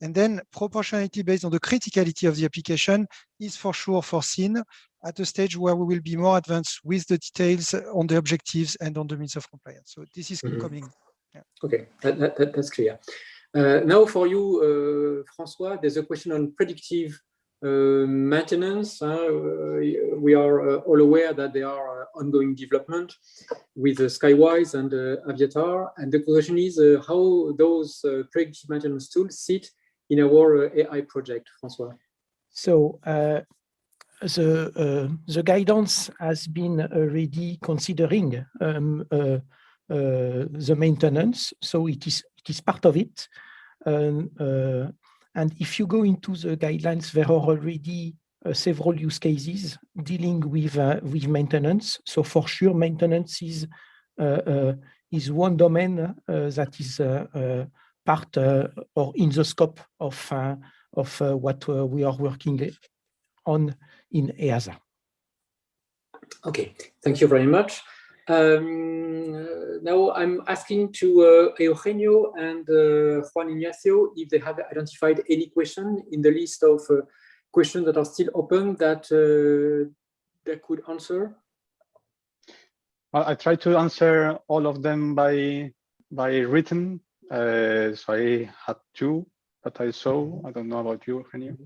And then proportionality based on the criticality of the application is for sure foreseen at a stage where we will be more advanced with the details on the objectives and on the means of compliance. So this is coming. Yeah. Okay, that's clear. Now for you, François, there's a question on predictive maintenance. We are all aware that there are ongoing development with Skywise and Aviator, and the question is how those predictive maintenance tools sit in our AI project, François. So the guidance has been already considering the maintenance, so it is part of it. And if you go into the guidelines, there are already several use cases dealing with maintenance. So for sure, maintenance is one domain that is part or in the scope of what we are working on in EASA. Okay, thank you very much. Now I'm asking to Eugenio and Juan Ignacio if they have identified any question in the list of questions that are still open that they could answer. I tried to answer all of them by written. So I had two that I saw. I don't know about you, Eugenio.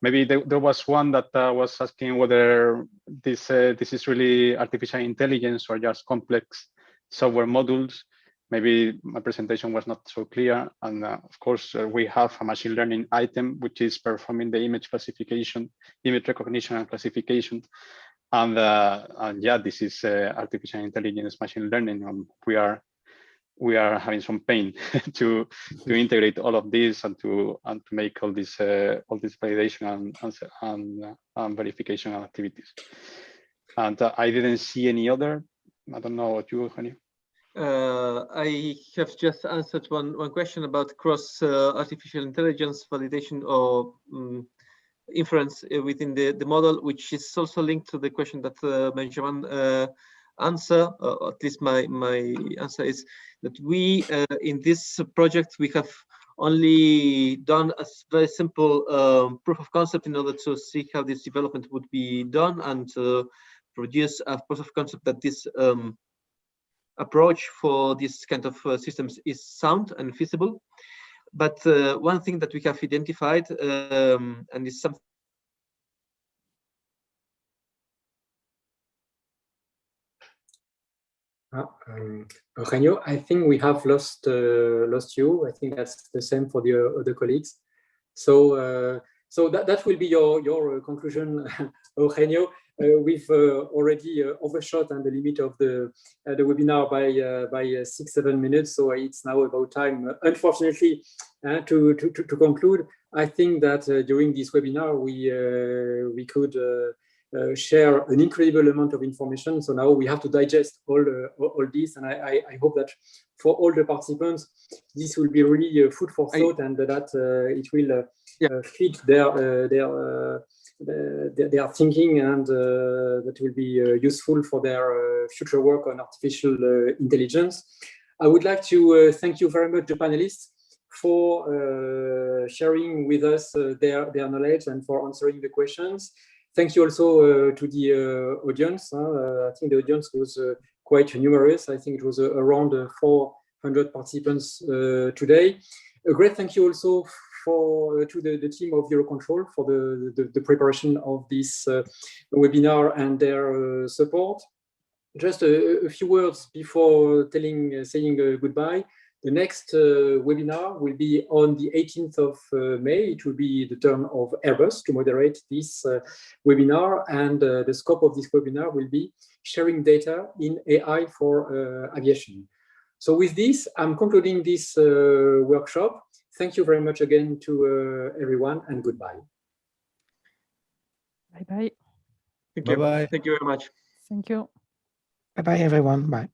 Maybe there was one that was asking whether this is really artificial intelligence or just complex software modules. Maybe my presentation was not so clear. And of course, we have a machine learning item, which is performing the image classification, image recognition and classification. And yeah, this is artificial intelligence machine learning. We are having some pain to integrate all of this and to make all this validation and verification activities. And I didn't see any other. I don't know what you, Eugenio. I have just answered one question about cross artificial intelligence validation or inference within the model, which is also linked to the question that Benjamin answer, or at least my answer is that we in this project we have only done a very simple proof of concept in order to see how this development would be done and produce a proof of concept that this approach for this kind of systems is sound and feasible. But one thing that we have identified and is something Eugenio, I think we have lost you. I think that's the same for the other colleagues. So so that will be your conclusion, Eugenio. We've already overshot on the limit of the webinar by 6-7 minutes. So it's now about time, unfortunately, to conclude. I think that during this webinar we could share an incredible amount of information. So now we have to digest all this, and I hope that for all the participants, this will be really food for thought, and that it will feed their thinking, and that will be useful for their future work on artificial intelligence. I would like to thank you very much, the panelists, for sharing with us their knowledge and for answering the questions. Thank you also to the audience. I think the audience was quite numerous. I think it was around 400 participants today. A great thank you also to the team of EUROCONTROL for the preparation of this webinar and their support. Just a few words before saying goodbye. The next webinar will be on the 18th of May. It will be the turn of Airbus to moderate this webinar, and the scope of this webinar will be sharing data in AI for aviation. So with this, I'm concluding this workshop. Thank you very much again to everyone, and goodbye. Bye-bye. Thank you. Bye-bye. Thank you very much. Thank you. Bye-bye, everyone. Bye.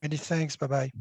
Many thanks. Bye-bye.